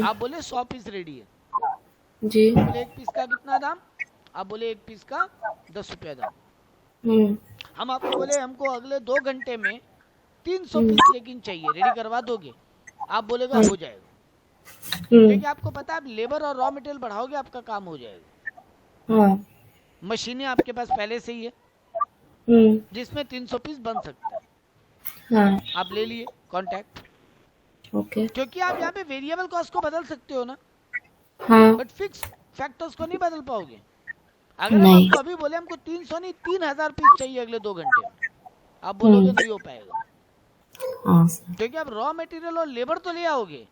आप बोले 100 पीस रेडी है। जी। बोले 1 पीस का कितना दाम? आप बोले 1 पीस का 10 रुपया दाम। हम आपको बोले हमको अगले 2 घंटे में 300 पीस लेकिन चाहिए, रेडी करवा दोगे? आप बोलेगा हो जाएगा, क्योंकि आपको पता है आप लेबर और रॉ मटेरियल बढ़ाओगे, आपका काम हो जाएगा। मशीनें आपके पास पहले से ही है हम्म। जिसमें 300 पीस बन सकता है, हाँ। आप ले लिए कॉन्टैक्ट, ओके। क्योंकि आप यहाँ पे वेरिएबल कॉस्ट को बदल सकते हो ना, हाँ। बट फिक्स फैक्टर्स को नहीं बदल पाओगे। अगर हम नहीं। आपको अभी बोले हमको 300 नहीं 3000 पीस चाहिए अगले 2 घंटे में, आप बोलोगे नहीं हो पाएगा, हाँ सर। क्योंकि आप रॉ मटेरियल और लेबर तो ले आओगे,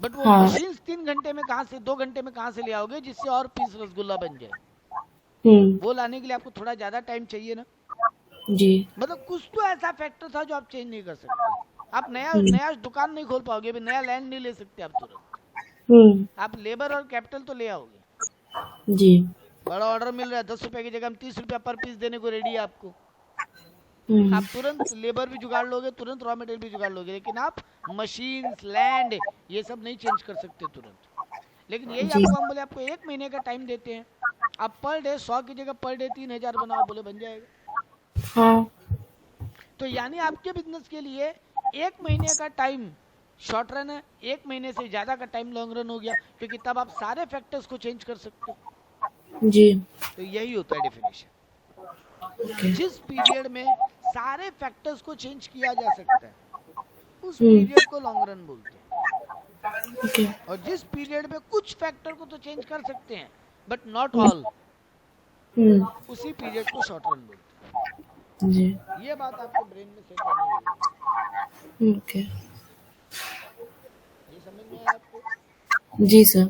बट वो हाँ। मशीन 3 घंटे में कहाँ से 2 घंटे में कहाँ से ले आओगे जिससे और पीस रसगुल्ला बन जाए। वो लाने के लिए आपको थोड़ा ज्यादा टाइम चाहिए ना। जी। मतलब कुछ तो ऐसा फैक्टर था जो आप चेंज नहीं कर सकते। आप नया दुकान नहीं खोल पाओगे, अभी नया लैंड नहीं ले सकते आप तुरंत। आप लेबर और कैपिटल तो ले आओगे। जी। बड़ा ऑर्डर मिल रहा है 10 रुपए की जगह हम 30 रुपया पर पीस देने को रेडी है आपको, आप तुरंत लेबर भी जुगाड़ लोगे, तुरंत रॉ मटेरियल भी जुगाड़ लोगे, लेकिन आप मशीन लैंड ये सब नहीं चेंज कर सकते तुरंत। लेकिन यही आपको हम बोले आपको 1 महीने का टाइम देते हैं, आप पर डे 100 की जगह पर डे 3000 बनाओ, बोले बन जाएगा। हाँ। तो यानी आपके बिजनेस के लिए 1 महीने का टाइम शॉर्ट रन है, 1 महीने से ज्यादा का टाइम लॉन्ग रन हो गया, क्योंकि तब आप सारे फैक्टर्स को चेंज कर सकते हो। जी। तो यही होता है डेफिनेशन। जिस पीरियड में सारे फैक्टर्स को चेंज किया जा सकता है उस पीरियड को लॉन्ग रन बोलते हैं। और जिस पीरियड में कुछ फैक्टर को तो चेंज कर सकते हैं बट नॉट ऑल, उसी पीरियड को शॉर्ट रन बोलते हैं। जी। ये बात आपके ब्रेन में सेट होनी ओके। ये समझ में आया आपको? जी सर।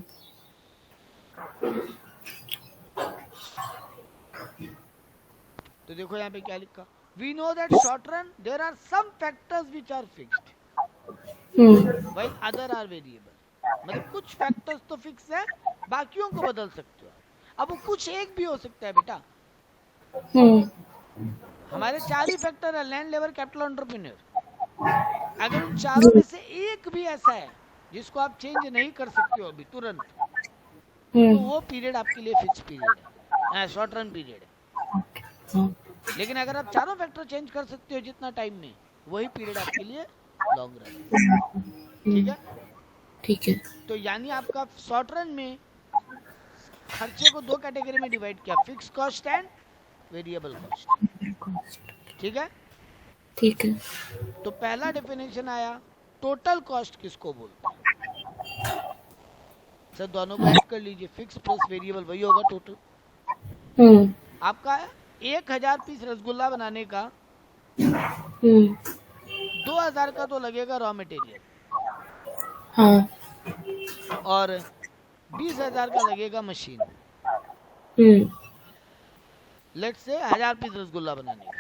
तो देखो यहाँ पे क्या लिखा, we know that short run there are some factors which are fixed while other are variable. मतलब कुछ फैक्टर्स तो फिक्स है, बाकियों को बदल सकते हो। अब वो कुछ एक भी हो सकता है बेटा। हमारे 4 ही फैक्टर है, लैंड लेबर कैपिटल एंटरप्रेन्योर। अगर उन चारों में से एक भी ऐसा है जिसको आप चेंज नहीं कर सकते हो अभी तुरंत, तो वो पीरियड आपके लिए फिक्स पीरियड है, शॉर्ट रन पीरियड है। लेकिन अगर आप चारों फैक्टर चेंज कर सकते हो जितना टाइम में, वही पीरियड आपके लिए लॉन्ग रन। ठीक है? ठीक है। तो यानी आपका शॉर्ट रन में खर्चे को 2 कैटेगरी में डिवाइड किया, fix cost and variable cost. ठीक है? ठीक है। तो पहला डेफिनेशन आया, टोटल कॉस्ट किसको बोलते हैं? सर दोनों को ऐड कर लीजिए, फिक्स प्लस वेरिएबल वही होगा टोटल। आपका 1000 पीस रसगुल्ला बनाने का 2000 का तो लगेगा रॉ मटेरियल, हाँ। और 20,000 का लगेगा machine. Let's say 1000 piece rasgulla बनाने का।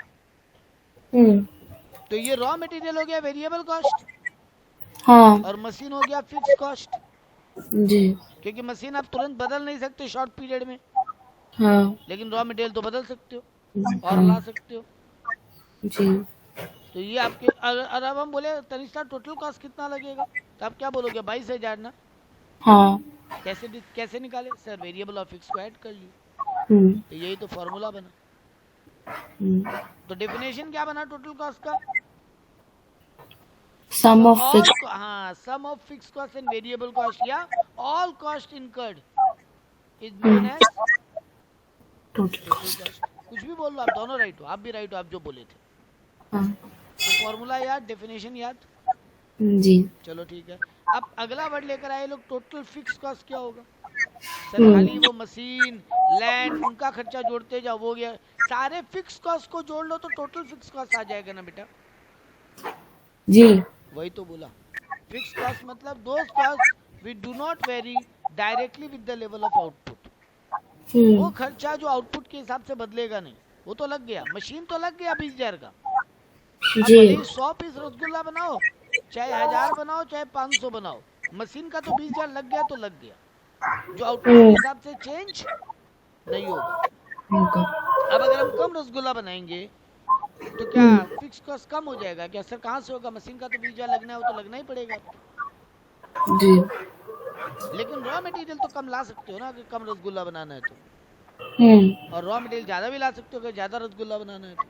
तो ये रॉ मटेरियल हो गया वेरिएबल कॉस्ट, हाँ। और मशीन हो गया फिक्स कॉस्ट। जी। क्योंकि मशीन आप तुरंत बदल नहीं सकते शॉर्ट पीरियड में, हाँ। लेकिन रॉ मटेरियल तो बदल सकते हो और ला सकते हो। जी। तो ये आपके, अगर अब हम बोले तनिष्ठा टोटल कॉस्ट कितना लगेगा, तो आप क्या बोलोगे? 22,000 ना। हाँ। कैसे निकाले? सर वेरिएबल और फिक्स को ऐड कर लिए, तो यही तो फॉर्मूला बना। तो डेफिनेशन क्या बना टोटल कॉस्ट का? सम ऑफ फिक्स, हाँ, sum of fix cost and variable cost, या all cost incurred is known as total cost. कुछ भी बोल लो आप, दोनों राइट हो, आप भी राइट हो, आप जो बोले थे। तो फॉर्मूला याद, डेफिनेशन याद। जी। चलो ठीक है। अब अगला वर्ड लेकर आए लोग, टोटल फिक्स कॉस्ट क्या होगा? सर खाली वो मशीन लैंड उनका खर्चा जोड़ते जाओ, वो गया। सारे फिक्स कॉस्ट को जोड़ लो तो टोटल फिक्स कॉस्ट आ जाएगा ना बेटा। जी। वही तो बोला, फिक्स कॉस्ट मतलब those cost which do not vary directly with the level of output. वो खर्चा जो आउटपुट के हिसाब से बदलेगा नहीं, वो तो लग गया। मशीन तो लग गया 20,000 का। जी। 100 पीस रसगुल्ला बनाओ, चाहे 1000 बनाओ, चाहे 500 बनाओ, मशीन का तो 20,000 लग गया तो लग गया। जो आउटपुट के हिसाब से चेंज नहीं होगा। अब अगर हम कम रसगुल्ला बनाएंगे तो क्या फिक्स कॉस्ट कम हो जाएगा क्या? सर कहाँ से होगा? मशीन का तो 20,000 लगना है, वो तो लगना ही पड़ेगा। जी। लेकिन रॉ मटेरियल तो कम ला सकते हो ना, अगर कम रसगुल्ला बनाना है तो। और रॉ मटेरियल ज्यादा भी ला सकते हो अगर ज्यादा रसगुल्ला बनाना है तो।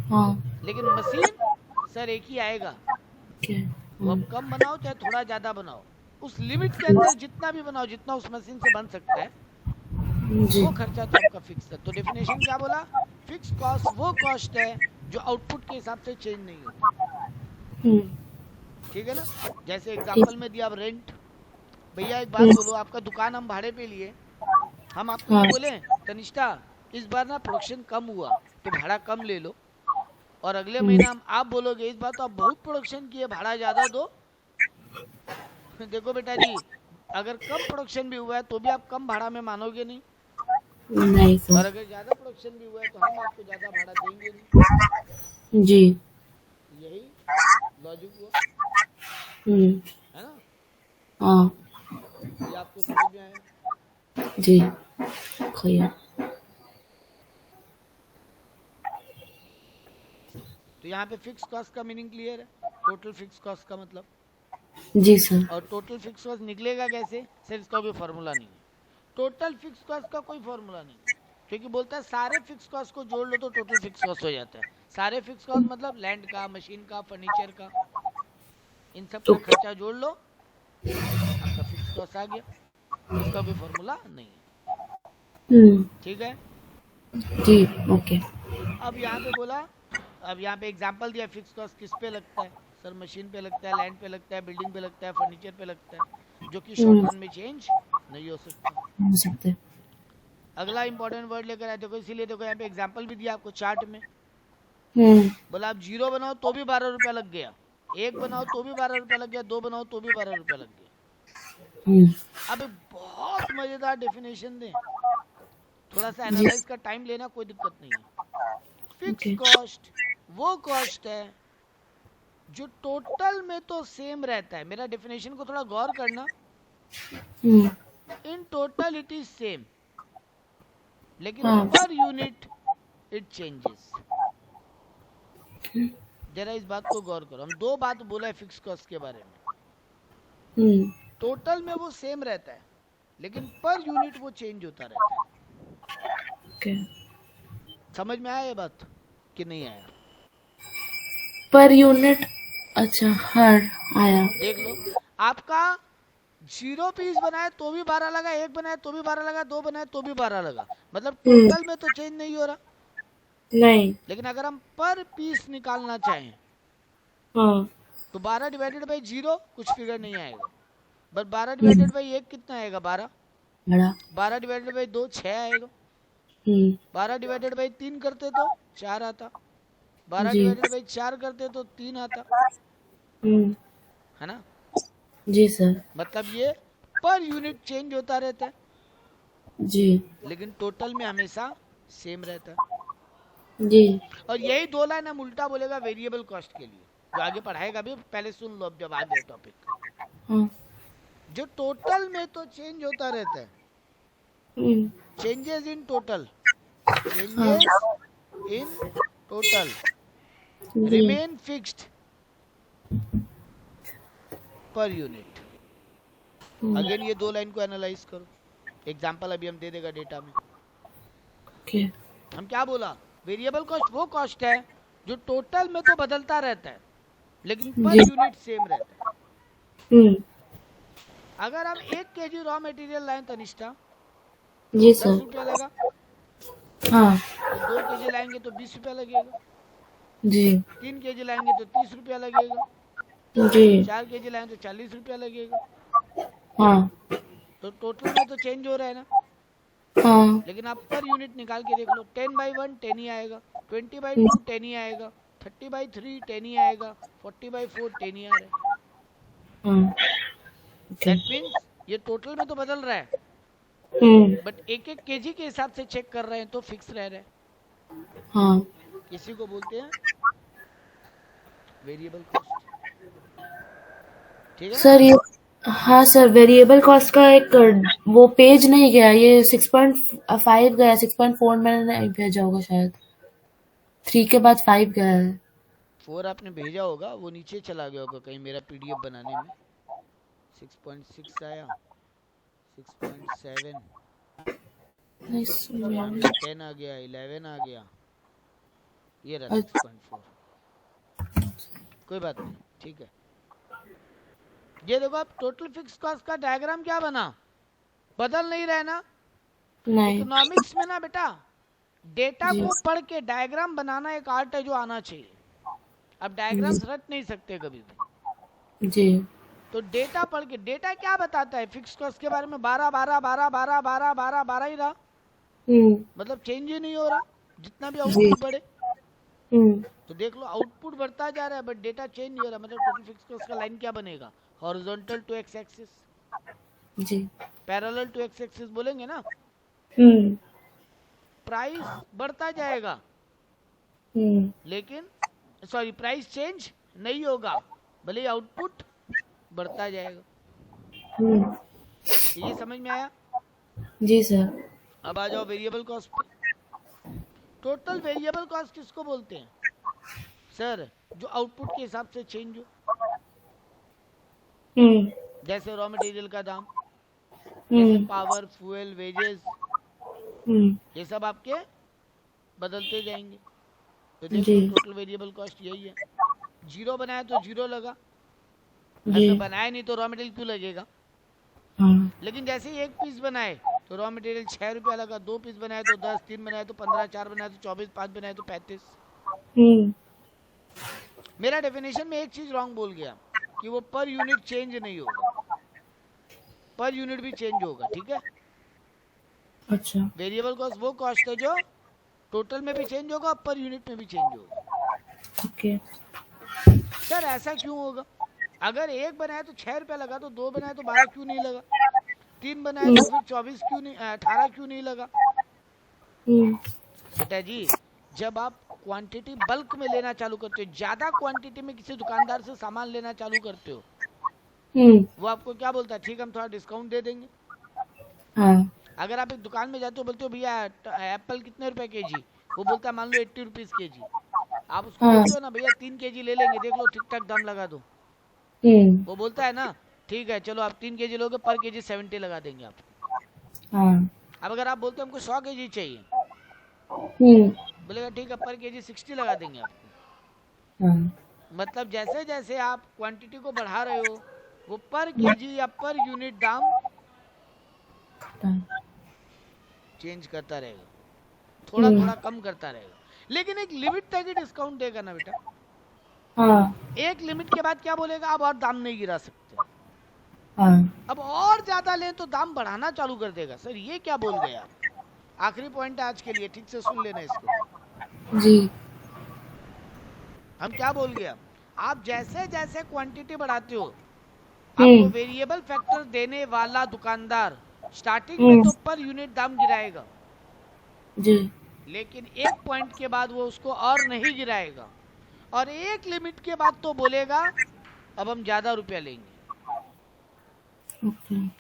हाँ। लेकिन मशीन सर एक ही आएगा, वो अब कम बनाओ चाहे थोड़ा ज्यादा बनाओ, उस लिमिट के अंदर जितना भी बनाओ, जितना उस मशीन से बन सकता है जी। वो खर्चा तो आपका फिक्स है। तो डेफिनेशन क्या बोला, फिक्स कॉस्ट वो कॉस्ट है जो आउटपुट के हिसाब से चेंज नहीं होती। हम्म। ठीक है ना। जैसे ठीक। एग्जांपल में दिया, अब रेंट। भैया एक बात हम्म। बोलो, आपका दुकान हम भाड़े पे लिए, हम आपको ये हाँ। बोले तनिष्ठा इस बार ना प्रोडक्शन कम हुआ तो भाड़ा कम ले लो, और अगले हम्म। महीना आप बोलोगे इस बार तो आप बहुत प्रोडक्शन किए भाड़ा ज्यादा दो। देखो बेटा जी, अगर कम प्रोडक्शन भी हुआ है तो भी आप कम भाड़ा में मानोगे नहीं, नहीं और सर। अगर ज्यादा प्रोडक्शन भी हुआ है तो हम आपको ज्यादा भाड़ा देंगे नहीं। जी। यही लॉजिक हुआ, हम्म। है ना। हाँ। ये आपको समझ में आया। जी। खैर। तो यहाँ पे फिक्स कॉस्ट का मीनिंग क्लियर है, टोटल फिक्स कॉस्ट का मतलब। जी सर। और टोटल फिक्स कॉस्ट निकलेगा कैसे, सर इसका कोई फॉर्मूला नहीं है। टोटल फिक्स कॉस्ट का कोई फॉर्मूला नहीं है, क्योंकि बोलता है सारे फिक्स कॉस्ट को जोड़ लो तो टोटल फिक्स कॉस्ट हो जाता है। सारे फिक्स कॉस्ट मतलब लैंड का, मशीन का, फर्नीचर का, इन सब तो का खर्चा जोड़ लो, आपका फिक्स कॉस्ट आ गया। इसका कोई फॉर्मूला नहीं है। ठीक है। जी। ओके। अब यहाँ पे बोला, अब यहाँ पे एग्जांपल दिया फिक्स कॉस्ट किस पे लगता है, सर मशीन पे लगता है, लैंड पे लगता है, बिल्डिंग पे लगता है, फर्नीचर पे लगता है, जो कि शॉर्ट रन में चेंज नहीं हो सकता। हो सकते। अगला इंपॉर्टेंट वर्ड लेकर आए, देखो इसीलिए देखो यहाँ पे एग्जांपल भी दिया आपको चार्ट में। हम्म। बोला आप 0 बनाओ तो भी 12 रुपया लग गया, 1 बनाओ तो भी 12 रुपया लग गया, 2 बनाओ तो भी 12 रुपया लग गया। हम्म। अब एक बहुत मजेदार डेफिनेशन दें, थोड़ा सा जी। एनालाइज का टाइम लेना, कोई दिक्कत नहीं है। Fix okay. कॉस्ट वो कॉस्ट है जो टोटल में तो सेम रहता है। मेरा डेफिनेशन को थोड़ा गौर करना। हम्म। In total it is same, लेकिन हाँ। Per unit it changes. जरा इस बात को गौर करो, हम दो बात बोला है फिक्स कॉस्ट के बारे में। हम्म। टोटल में वो सेम रहता है, लेकिन पर यूनिट वो चेंज होता रहता है। ओके। समझ में आया ये बात कि नहीं आया? Per unit. अच्छा, हाँ। आया। देख लो, आपका 0 पीस बनाए तो भी 12 लगा, 1 बनाए तो भी 12 लगा, 2 बनाए तो भी 12 लगा, मतलब टोटल में तो चेंज नहीं हो रहा। नहीं। लेकिन अगर हम पर पीस निकालना चाहें हाँ। तो 12 डिवाइडेड बाई 0 कुछ फिगर नहीं आएगा, बट 12 डिवाइडेड बाई 1 कितना आएगा, 12। बड़ा। 12 डिवाइडेड बाई 2 6 आएगा। 12 डिवाइडेड बाई 3 करते तो 4 आता। 12 जी। डिवाइडेड बाई 4 करते तो 3 आता, है ना। जी सर। मतलब ये पर यूनिट चेंज होता रहता है, जी। लेकिन टोटल में हमेशा सेम रहता है। जी। और यही 2 लाइन हम उल्टा बोलेगा वेरिएबल कॉस्ट के लिए, जो आगे पढ़ाएगा भी, पहले सुन लो अब जब आ गया टॉपिक। हाँ। जो टोटल में तो चेंज होता रहता है, changes in total, changes in total जी। Remain fixed per unit. Again ये 2 लाइन को एनालाइज करो, एग्जांपल अभी हम दे देगा डेटा में। ओके। हम क्या बोला, वेरिएबल कॉस्ट वो कॉस्ट है जो टोटल में तो बदलता रहता है, लेकिन पर जी। यूनिट सेम रहता है। अगर हम 1 kg रॉ मटेरियल लाएं तनिष्ठा, जी 10 सर। रुपया लगा, हाँ। और 2 kg लाएंगे तो 20 रुपया लगेगा, जी। 3 kg लाएंगे तो 30 रुपया लगेगा, जी। 4 kg लाएंगे तो 40 रुपया लगेगा। हाँ। तो टोटल में तो चेंज हो रहा है ना, हाँ। लेकिन आप पर यूनिट निकाल के देख लो, 10/1 10 ही आएगा, 20/2 10 ही आएगा, 30/3 10 ही आएगा, 40/4 10 ही आ रहा है। हाँ। ओके। दैट मीन्स ये टोटल में तो बदल रहा है, बट एक एक केजी के हिसाब से चेक कर रहे हैं तो फिक्स रह रहा है। हाँ। इसी को बोलते हैं वेरिएबल कॉस्ट। ठीक है ना? सर ये। हाँ सर, वेरिएबल कॉस्ट का एक वो पेज नहीं गया, ये 6.5 गया, 6.4 मैंने नहीं भेजा होगा शायद, 3 के बाद 5 गया है। 4 आपने भेजा होगा, वो नीचे चला गया होगा कहीं मेरा पीडीएफ बनाने में। 6.6 आया, 6.7, नहीं, 10 आ गया, 11 आ गया, ये रहा 6.4। कोई बात नहीं, ठीक है। ये देखो, अब टोटल फिक्स कॉस्ट का डायग्राम क्या बना, बदल नहीं रहा है ना। नहीं। इकोनॉमिक्स में ना बेटा डेटा जी। को पढ़ के डायग्राम बनाना एक आर्ट है जो आना चाहिए। अब डायग्राम्स रट नहीं सकते कभी भी, जी। तो डेटा पढ़ के, डेटा क्या बताता है फिक्स कॉस्ट के बारे में, 12 12 12 12 12 12 12 ही रहा, मतलब चेंज ही नहीं हो रहा जितना भी जी। आउटपुट बढ़े। तो देख लो आउटपुट बढ़ता जा रहा है बट डेटा चेंज नहीं हो रहा, मतलब टोटल फिक्स कॉस्ट का लाइन क्या बनेगा, हॉरिजॉन्टल टू एक्स एक्सिस, जी। पैरेलल टू एक्स एक्सिस बोलेंगे ना। प्राइस बढ़ता जाएगा लेकिन सॉरी प्राइस चेंज नहीं होगा, भले ही आउटपुट बढ़ता जाएगा। ये समझ में आया? जी सर। अब आ जाओ वेरिएबल कॉस्ट पे। टोटल वेरिएबल कॉस्ट किसको बोलते हैं सर? जो आउटपुट के हिसाब से चेंज हो, जैसे रॉ मटेरियल का दाम, जैसे पावर, फ्यूल, वेजेस, ये सब आपके बदलते जाएंगे। तो देखो टोटल वेरिएबल कॉस्ट यही है। जीरो बनाया तो जीरो लगा, अगर बनाया नहीं तो रॉ मटेरियल क्यों लगेगा। लेकिन जैसे ही एक पीस बनाए तो रॉ मटेरियल 6 रुपया लगा, 2 पीस बनाए तो 10, 3 बनाए तो 15, 4 बनाए तो 24, 5 बनाए तो 35। मेरा डेफिनेशन में एक चीज रॉन्ग बोल गया कि वो पर यूनिट चेंज नहीं होगा, पर यूनिट भी चेंज होगा, ठीक है। अच्छा। वेरिएबल कॉस्ट वो कॉस्ट है जो टोटल में भी चेंज होगा और पर यूनिट में भी चेंज होगा। ओके। सर ऐसा क्यों होगा? अगर एक बनाया तो 6 रुपया लगा, तो 2 बनाए तो 12 क्यों नहीं लगा, 3 बनाए तो फिर 24 क्यों नहीं, 18 क्यों नहीं लगा? बेटा जी जब आप क्वांटिटी बल्क में लेना चालू करते हो, ज्यादा क्वांटिटी में किसी दुकानदार से सामान लेना चालू करते हो, वो आपको क्या बोलता है, ठीक हम थोड़ा डिस्काउंट दे देंगे। अगर आप एक दुकान में जाते हो, बोलते हो भैया एप्पल कितने रुपए केजी, वो बोलता है मान लो 80 रुपीज केजी, आप उसको बोलते हो ना भैया 3 केजी ले लेंगे, देख लो ठीक ठाक दाम लगा दो, वो बोलता है ना ठीक है चलो आप 3 केजी लोगे पर केजी 70 लगा देंगे आपको। अब अगर आप बोलते हो हमको 100 केजी चाहिए, बोलेगा ठीक है पर केजी 60 लगा देंगे आपको। मतलब जैसे जैसे आप क्वांटिटी को बढ़ा रहे हो वो पर केजी या पर यूनिट दाम चेंज करता रहेगा, थोड़ा थोड़ा कम करता रहेगा, लेकिन एक लिमिट तक ही डिस्काउंट देगा ना बेटा। एक लिमिट के बाद क्या बोलेगा, अब और दाम नहीं गिरा सकते, अब और ज्यादा ले तो दाम बढ़ाना चालू कर देगा। सर ये क्या बोल गया? आखिरी पॉइंट है आज के लिए, ठीक से सुन लेना इसको जी। हम क्या बोल गया, आप जैसे जैसे क्वांटिटी बढ़ाते हो आपको वेरिएबल फैक्टर देने वाला दुकानदार स्टार्टिंग में तो पर यूनिट दाम गिराएगा जी, लेकिन एक पॉइंट के बाद वो उसको और नहीं गिराएगा, और एक लिमिट के बाद तो बोलेगा अब हम ज्यादा रुपया लेंगे।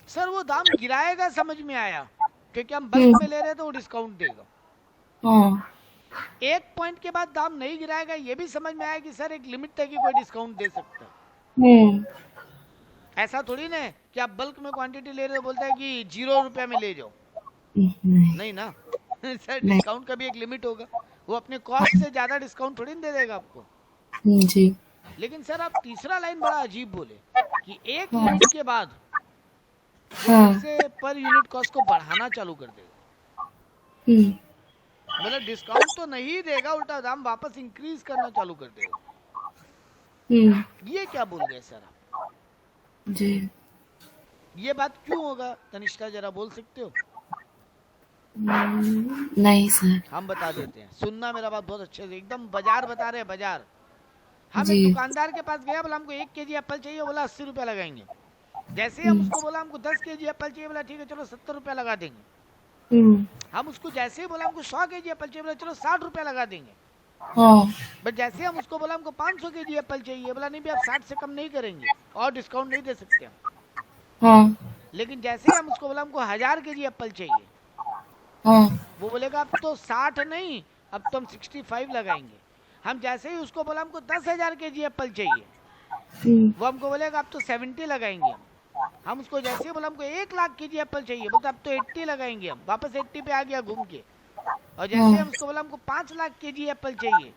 सर वो दाम गिराएगा समझ में आया, क्योंकि हम बल्क में ले रहे हैं तो वो डिस्काउंट देगा। एक पॉइंट के बाद दाम नहीं गिराएगा, ये भी समझ में आया कि सर एक लिमिट तक ही कोई डिस्काउंट दे सकता है। ऐसा थोड़ी ना है कि आप बल्क में क्वांटिटी ले रहे हो बोलता है कि 0 रुपया में ले जाओ, नहीं ना सर डिस्काउंट का भी एक लिमिट होगा, वो अपने कॉस्ट से ज्यादा डिस्काउंट थोड़ी दे देगा आपको जी। लेकिन सर आप तीसरा लाइन बड़ा अजीब बोले कि एक लिमिट के बाद से पर यूनिट कॉस्ट को बढ़ाना चालू कर देगा, मतलब डिस्काउंट तो नहीं देगा, उल्टा दाम वापस इंक्रीज करना चालू कर देगा। ये क्या बोल गए सर आप जी? ये बात क्यों होगा तनिष्ठा जरा बोल सकते हो? नहीं सर। हम बता देते हैं, सुनना मेरा बात बहुत अच्छे से, एकदम बाजार बता रहे हैं बाजार। हम एक दुकानदार के पास गया, बोला हमको 1 केजी एप्पल चाहिए, बोला 80 रुपया लगाएंगे। जैसे हम उसको बोला हमको 10 केजी एप्पल चाहिए, बोला ठीक है चलो 70 रुपया लगा देंगे। हम उसको जैसे ही बोला हमको 100 केजी एप्पल चाहिए, बोला चलो 60 रुपया लगा देंगे। बट जैसे हम उसको बोला हमको 500 केजी एप्पल चाहिए, बोला नहीं भी आप 60 से कम नहीं करेंगे और डिस्काउंट नहीं दे सकते हम। लेकिन जैसे ही हम उसको बोला हमको 1000 केजी एप्पल चाहिए, वो बोलेगा अब तो 60 नहीं अब तो हम 65 लगाएंगे। हम जैसे ही उसको बोला हमको 10,000 केजी एप्पल चाहिए, वो हमको बोलेगा अब तो 70 लगाएंगे हम उसको जैसे ही बोला हमको 1 लाख केजी एप्पल चाहिए, बोलते अब तो 80 लगाएंगे हम, वापस 80 पे आ गया घूम के। और जैसे हम उसको बोला हमको 5 लाख केजी एप्पल चाहिए,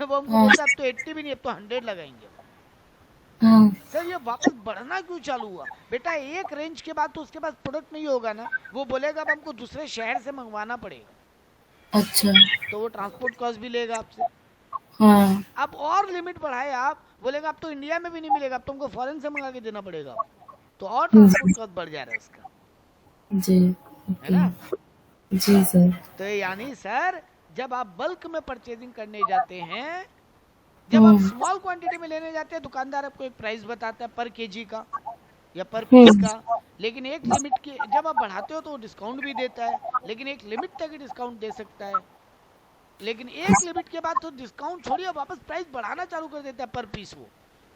वो हमको बोलता अब तो 80 भी नहीं अब तो 100 लगाएंगे। सर ये वापस बढ़ना क्यों चालू हुआ? बेटा एक रेंज के बाद तो उसके पास प्रोडक्ट नहीं होगा ना, वो बोलेगा अब हमको दूसरे शहर से मंगवाना पड़ेगा, अच्छा। तो वो ट्रांसपोर्ट कॉस्ट भी लेगा आपसे। हाँ। अब और लिमिट बढ़ाए आप, बोलेगा अब तो इंडिया में भी नहीं मिलेगा, अब तुमको फॉरेन से मंगा के देना पड़ेगा, तो और ट्रांसपोर्ट कॉस्ट बढ़ जा रहा है उसका, जी। है ओके। ना? जी सर। तो यानी सर जब आप बल्क में परचेजिंग करने जाते हैं, जब आप स्मॉल क्वांटिटी में लेने जाते हैं, दुकानदार आपको एक प्राइस बताता है पर केजी का या पर पीस का, लेकिन एक लिमिट के जब आप बढ़ाते हो तो वो डिस्काउंट भी देता है, लेकिन एक लिमिट तक ही डिस्काउंट दे सकता है, लेकिन एक लिमिट के बाद तो डिस्काउंट छोड़िए वापस प्राइस बढ़ाना चालू कर देता है पर पीस वो।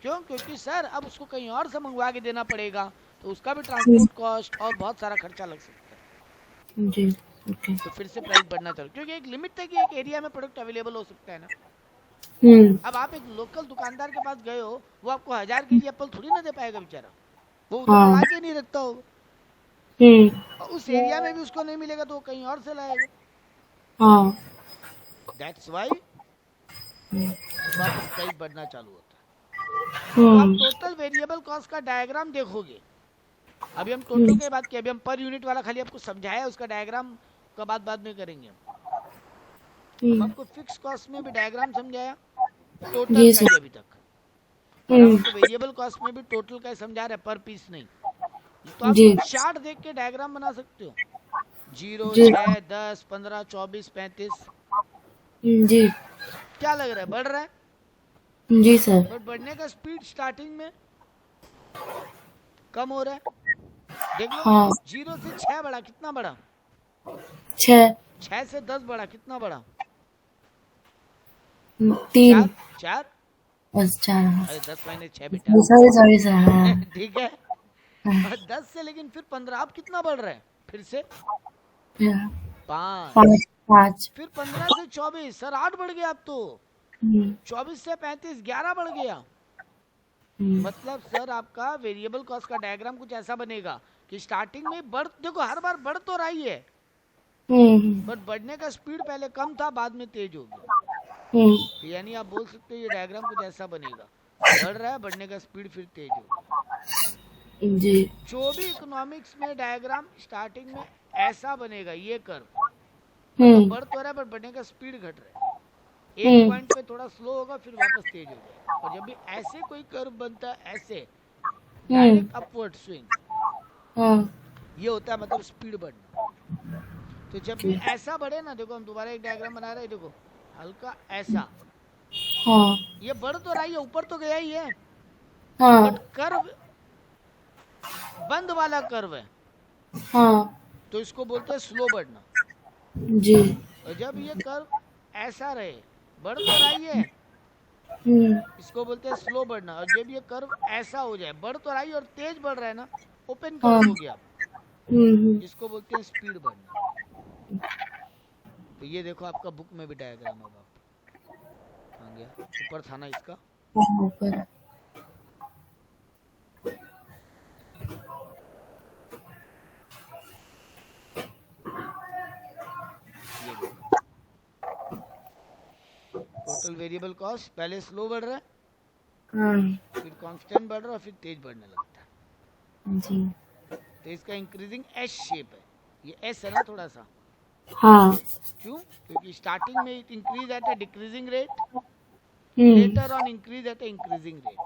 क्यों? क्योंकि सर अब उसको कहीं और से मंगवा के देना पड़ेगा, तो उसका भी ट्रांसपोर्ट कॉस्ट और बहुत सारा खर्चा लग सकता है। जी। ओके। तो फिर से प्राइस बढ़ना चालू, क्योंकि एक लिमिट तक ही एक एरिया में प्रोडक्ट अवेलेबल हो सकता है ना। अब आप एक लोकल दुकानदार के पास गए हो, वो आपको 1000 केजी एप्पल थोड़ी ना दे पाएगा बेचारा, वो उतना ला के नहीं रखता होगा, और उस एरिया में भी उसको नहीं मिलेगा तो वो कहीं और से लाएगा। दैट्स व्हाई वापस प्राइस बढ़ना चालू होता है। तो आप टोटल वेरिएबल कॉस्ट का डायग्राम देखोगे, अभी हम टोटल की बात की, अभी हम पर यूनिट वाला खाली आपको समझाया, उसका डायग्राम का बात बाद में करेंगे हम आपको फिक्स कॉस्ट में भी डायग्राम समझाया, टोटल का ही अभी तक, और हम आपको वेरिएबल कॉस्ट में भी टोटल का ही समझा रहे, पर पीस नहीं। तो आप चार्ट देख के डायग्राम बना सकते हो, 0, 6, 10, 15, 24, 35। जी। क्या लग रहा है, बढ़ रहा है? जी सर। बट बढ़ने का स्पीड स्टार्टिंग में कम हो रहा है, देख लो। 0 से 6 बढ़ा, कितना बढ़ा? 6 से 10 बढ़ा, कितना बढ़ा? 3। 4। बस 4। अरे 10 माइनस 6 बेटा, सॉरी सर। ठीक है। और 10 से लेकिन फिर 15, अब कितना बढ़ रहा है फिर से? 5। फिर 15 से 24, सर 8 बढ़ गया अब तो। 24 से 35, 11 बढ़ गया। मतलब सर आपका वेरिएबल कॉस्ट का डायग्राम कुछ ऐसा बनेगा कि स्टार्टिंग में बढ़, देखो हर बार बढ़ तो रही है, बट बढ़ने का स्पीड पहले कम था, बाद में तेज हो गया। यानी आप बोल सकते हो ये डायग्राम कुछ ऐसा बनेगा, बढ़ रहा है, बढ़ने का स्पीड फिर तेज हो गया। जी। जो भी इकोनॉमिक्स में डायग्राम स्टार्टिंग में ऐसा बनेगा, ये कर्व मतलब बढ़ तो रहा है बट बढ़ने का स्पीड घट रहा है, एक पॉइंट पे थोड़ा स्लो होगा फिर वापस तेज हो जाएगा। और जब भी ऐसे कोई कर्व बनता है, ऐसे डायरेक्ट अपवर्ड स्विंग, ये होता है मतलब स्पीड बढ़ना। तो जब भी ऐसा बढ़े ना, देखो हम दोबारा एक डायग्राम बना रहे हैं, देखो हल्का ऐसा, ये बढ़ तो रहा है, ऊपर तो गया ही है, बट कर्व बंद वाला कर्व है, तो इसको बोलते हैं स्लो बढ़ना। जी। और जब ये कर्व ऐसा रहे, बढ़ तो रही है, इसको बोलते हैं स्लो बढ़ना। और जब ये कर्व ऐसा हो जाए, बढ़ तो रही है और तेज बढ़ रहा है ना, ओपन कर्व हो गया, इसको बोलते हैं स्पीड बढ़ना। तो ये देखो आपका बुक में भी डायग्राम होगा, आ गया ऊपर था ना इसका, ऊपर। ये देखो टोटल वेरिएबल कॉस्ट पहले स्लो बढ़ रहा है, फिर कांस्टेंट बढ़ रहा है, फिर तेज बढ़ने लगता है। जी। तो इसका इंक्रीजिंग एस शेप है, ये एस है ना थोड़ा सा। क्यों? क्योंकि स्टार्टिंग में it increase at a decreasing rate, later on increase at a increasing rate.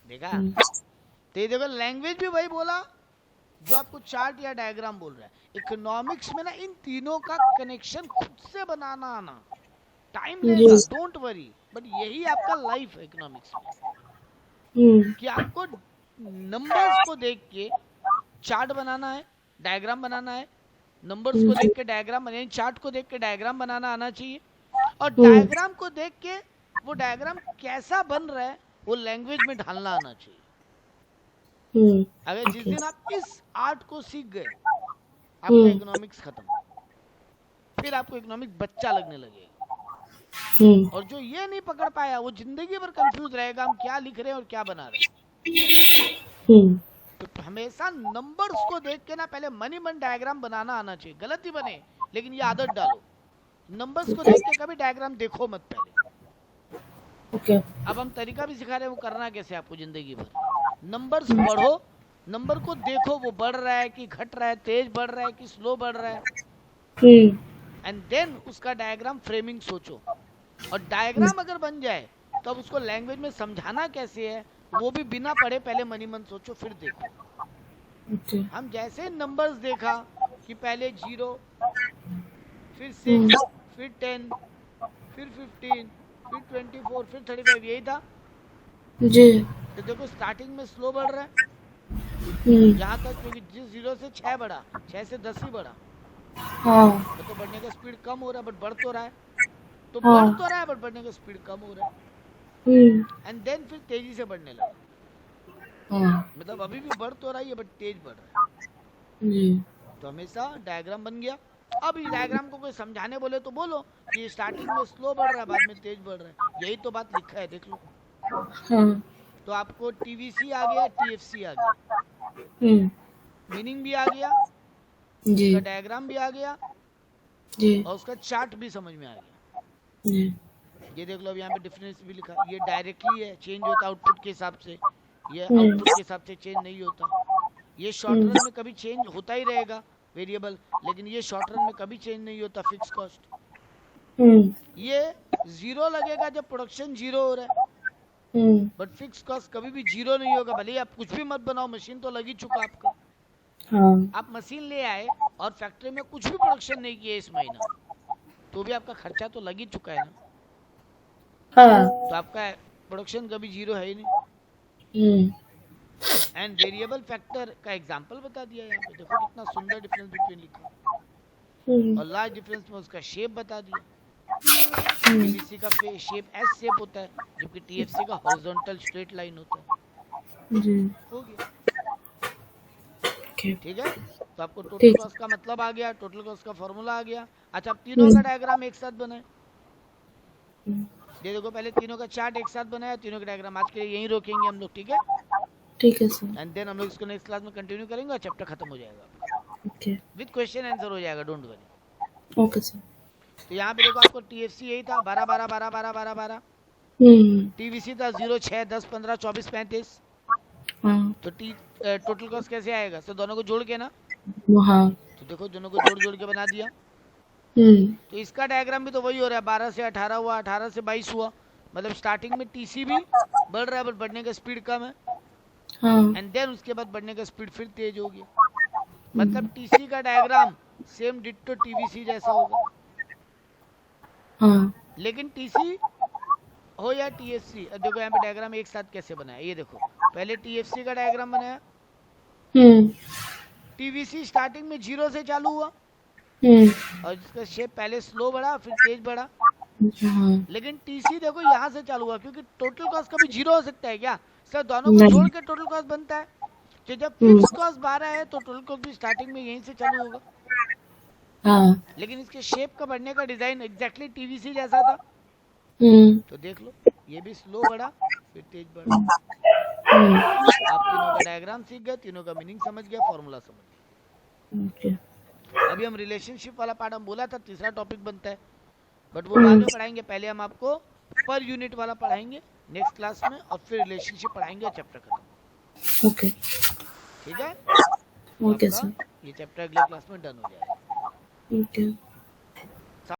देखा? तो ये देखो लैंग्वेज भी वही बोला जो आपको चार्ट या डायग्राम बोल रहा है। इकोनॉमिक्स में ना इन तीनों का कनेक्शन खुद से बनाना आना टाइम लेगा, डोंट वरी, बट यही आपका लाइफ है इकोनॉमिक्स में, कि आपको नंबर्स को देख के चार्ट बनाना है, डायग्राम बनाना है, नंबर्स को देख के डायग्राम बनाना, चार्ट को देख के डायग्राम बनाना आना चाहिए, और डायग्राम को देख के वो डायग्राम कैसा बन रहा है वो लैंग्वेज में ढालना आना चाहिए। अगर जिस दिन आप इस आर्ट को सीख गए, आपका इकोनॉमिक्स खत्म, फिर आपको इकोनॉमिक्स बच्चा लगने लगेगा। और जो ये नहीं पकड़ पाया वो जिंदगी भर कंफ्यूज रहेगा, हम क्या लिख रहे हैं और क्या बना रहे हैं। तो हमेशा नंबर्स को देख के ना पहले मन ही मन डायग्राम बनाना आना चाहिए, गलत ही बने लेकिन ये आदत डालो, नंबर्स को देख के कभी डायग्राम देखो मत पहले, ओके। अब हम तरीका भी सिखा रहे हैं वो करना कैसे आपको जिंदगी भर। नंबर्स पढ़ो, नंबर को देखो वो बढ़ रहा है कि घट रहा है, तेज बढ़ रहा है कि स्लो बढ़ रहा है, एंड देन उसका डायग्राम फ्रेमिंग सोचो। और डायग्राम अगर बन जाए तब उसको लैंग्वेज में समझाना कैसे है वो भी बिना पढ़े पहले मनी मन सोचो, फिर देखो। ओके। हम जैसे नंबर्स देखा कि पहले 0, फिर 6, फिर 10, फिर 15, फिर 24, फिर 35, यही था। जी। तो देखो स्टार्टिंग में स्लो बढ़ रहा है यहाँ तक, क्योंकि जिस 0 से 6 बढ़ा, 6 से 10 ही बढ़ा, हाँ। तो बढ़ने का स्पीड कम हो रहा है बट बढ़ तो रहा है, तो बढ़ हाँ। तो रहा है बट बढ़ने का स्पीड कम हो रहा है। एंड देन फिर तेजी से बढ़ने लगा, हाँ। मतलब अभी भी बढ़ तो रहा है बट तेज बढ़ रहा है। जी। तो हमेशा डायग्राम बन गया। अब इस डायग्राम को कोई समझाने बोले तो बोलो कि स्टार्टिंग में स्लो बढ़ रहा है, बाद में तेज बढ़ रहा है, यही तो बात लिखा है, देख लो। हाँ। तो आपको टीवीसी आ गया, टीएफसी आ गया, मीनिंग भी आ गया, जी। उसका डायग्राम भी आ गया, जी। और उसका चार्ट भी समझ में आ गया। जी। ये देख लो, अब यहाँ पे डिफरेंस भी लिखा, ये डायरेक्टली है, चेंज होता है आउटपुट के हिसाब से, ये आउटपुट के हिसाब से चेंज नहीं होता। ये शॉर्ट रन में कभी चेंज होता ही रहेगा वेरिएबल, लेकिन ये शॉर्ट रन में कभी चेंज नहीं होता फिक्स कॉस्ट। ये 0 लगेगा जब प्रोडक्शन 0 हो रहा है, बट फिक्स कॉस्ट कभी भी 0 नहीं होगा, भले आप कुछ भी मत बनाओ, मशीन तो लगी चुका आपका। हाँ। आप मशीन ले आए और फैक्ट्री में कुछ भी प्रोडक्शन नहीं किया इस महीना, तो भी आपका खर्चा तो लग ही चुका है ना। हाँ। तो आपका प्रोडक्शन कभी 0 है ही नहीं। एंड वेरिएबल फैक्टर का एग्जांपल बता दिया यहाँ पे, देखो कितना सुंदर डिफरेंस बिटवीन लिखा, और लार्ज डिफरेंस में उसका शेप बता दिया। टीवीसी का शेप एस शेप होता है, जबकि टीएफसी का हॉरिजॉन्टल स्ट्रेट लाइन होता है। जी। हो गया, ओके। ठीक है। तो आपको टोटल कॉस्ट का मतलब आ गया, टोटल कॉस्ट का फॉर्मूला आ गया। अच्छा, अब तीनों का डायग्राम एक साथ बनाए, ये देखो, पहले तीनों का चार्ट एक साथ बनाया, तीनों का डायग्राम। आज के लिए यहीं रोकेंगे हम लोग, ठीक है। ठीक है सर। एंड देन हम लोग इसको नेक्स्ट क्लास में कंटिन्यू करेंगे और चैप्टर खत्म हो जाएगा, ओके। विद क्वेश्चन आंसर हो जाएगा, डोंट वरी। Okay sir. तो यहाँ पे देखो, आपको टीएफसी यही था, 12 12 12 12 12 12। टीवीसी था 0 6 10 15 24 35। तो टोटल कॉस्ट कैसे आएगा सर, दोनों को जोड़ के ना। हाँ। तो देखो दोनों को जोड़ जोड़ के बना दिया। तो इसका डायग्राम भी तो वही हो रहा है, 12 से 18 हुआ, 18 से 22 हुआ, मतलब स्टार्टिंग में टीसी भी बढ़ रहा है बट बढ़ने का स्पीड कम है, एंड देन उसके बाद बढ़ने का स्पीड फिर तेज हो गया, मतलब टीसी का डायग्राम सेम डिट्टो टीवीसी जैसा होगा। लेकिन टीसी हो या टीएफसी, देखो यहाँ पे डायग्राम एक साथ कैसे बनाया, ये देखो, पहले टीएफसी का डायग्राम बनाया, टीवीसी स्टार्टिंग में 0 से चालू हुआ, और जिसका शेप पहले स्लो बढ़ा फिर तेज बढ़ा। लेकिन टीसी देखो यहाँ से चालू हुआ, क्योंकि टोटल कॉस्ट कभी 0 हो सकता है क्या सर, दोनों को जोड़ के टोटल कॉस्ट बनता है। तो जब फिक्स कॉस्ट 12 है तो टोटल कॉस्ट भी स्टार्टिंग में यहीं से चालू होगा। लेकिन इसके शेप का बढ़ने का डिजाइन एग्जैक्टली टीवीसी जैसा था, तो देख लो ये भी स्लो बढ़ा फिर तेज बढ़ा। आप तीनों का डायग्राम सीख गए, तीनों का मीनिंग समझ गए, फॉर्मूला समझ गए। अभी हम रिलेशनशिप वाला पार्ट हम बोला था तीसरा टॉपिक बनता है, बट वो बाद में पढ़ाएंगे, पहले हम आपको पर यूनिट वाला पढ़ाएंगे नेक्स्ट क्लास में, और फिर रिलेशनशिप पढ़ाएंगे चैप्टर खत्म। ओके। ठीक है। Okay sir. ये चैप्टर अगले क्लास में डन हो जाएगा। ओके।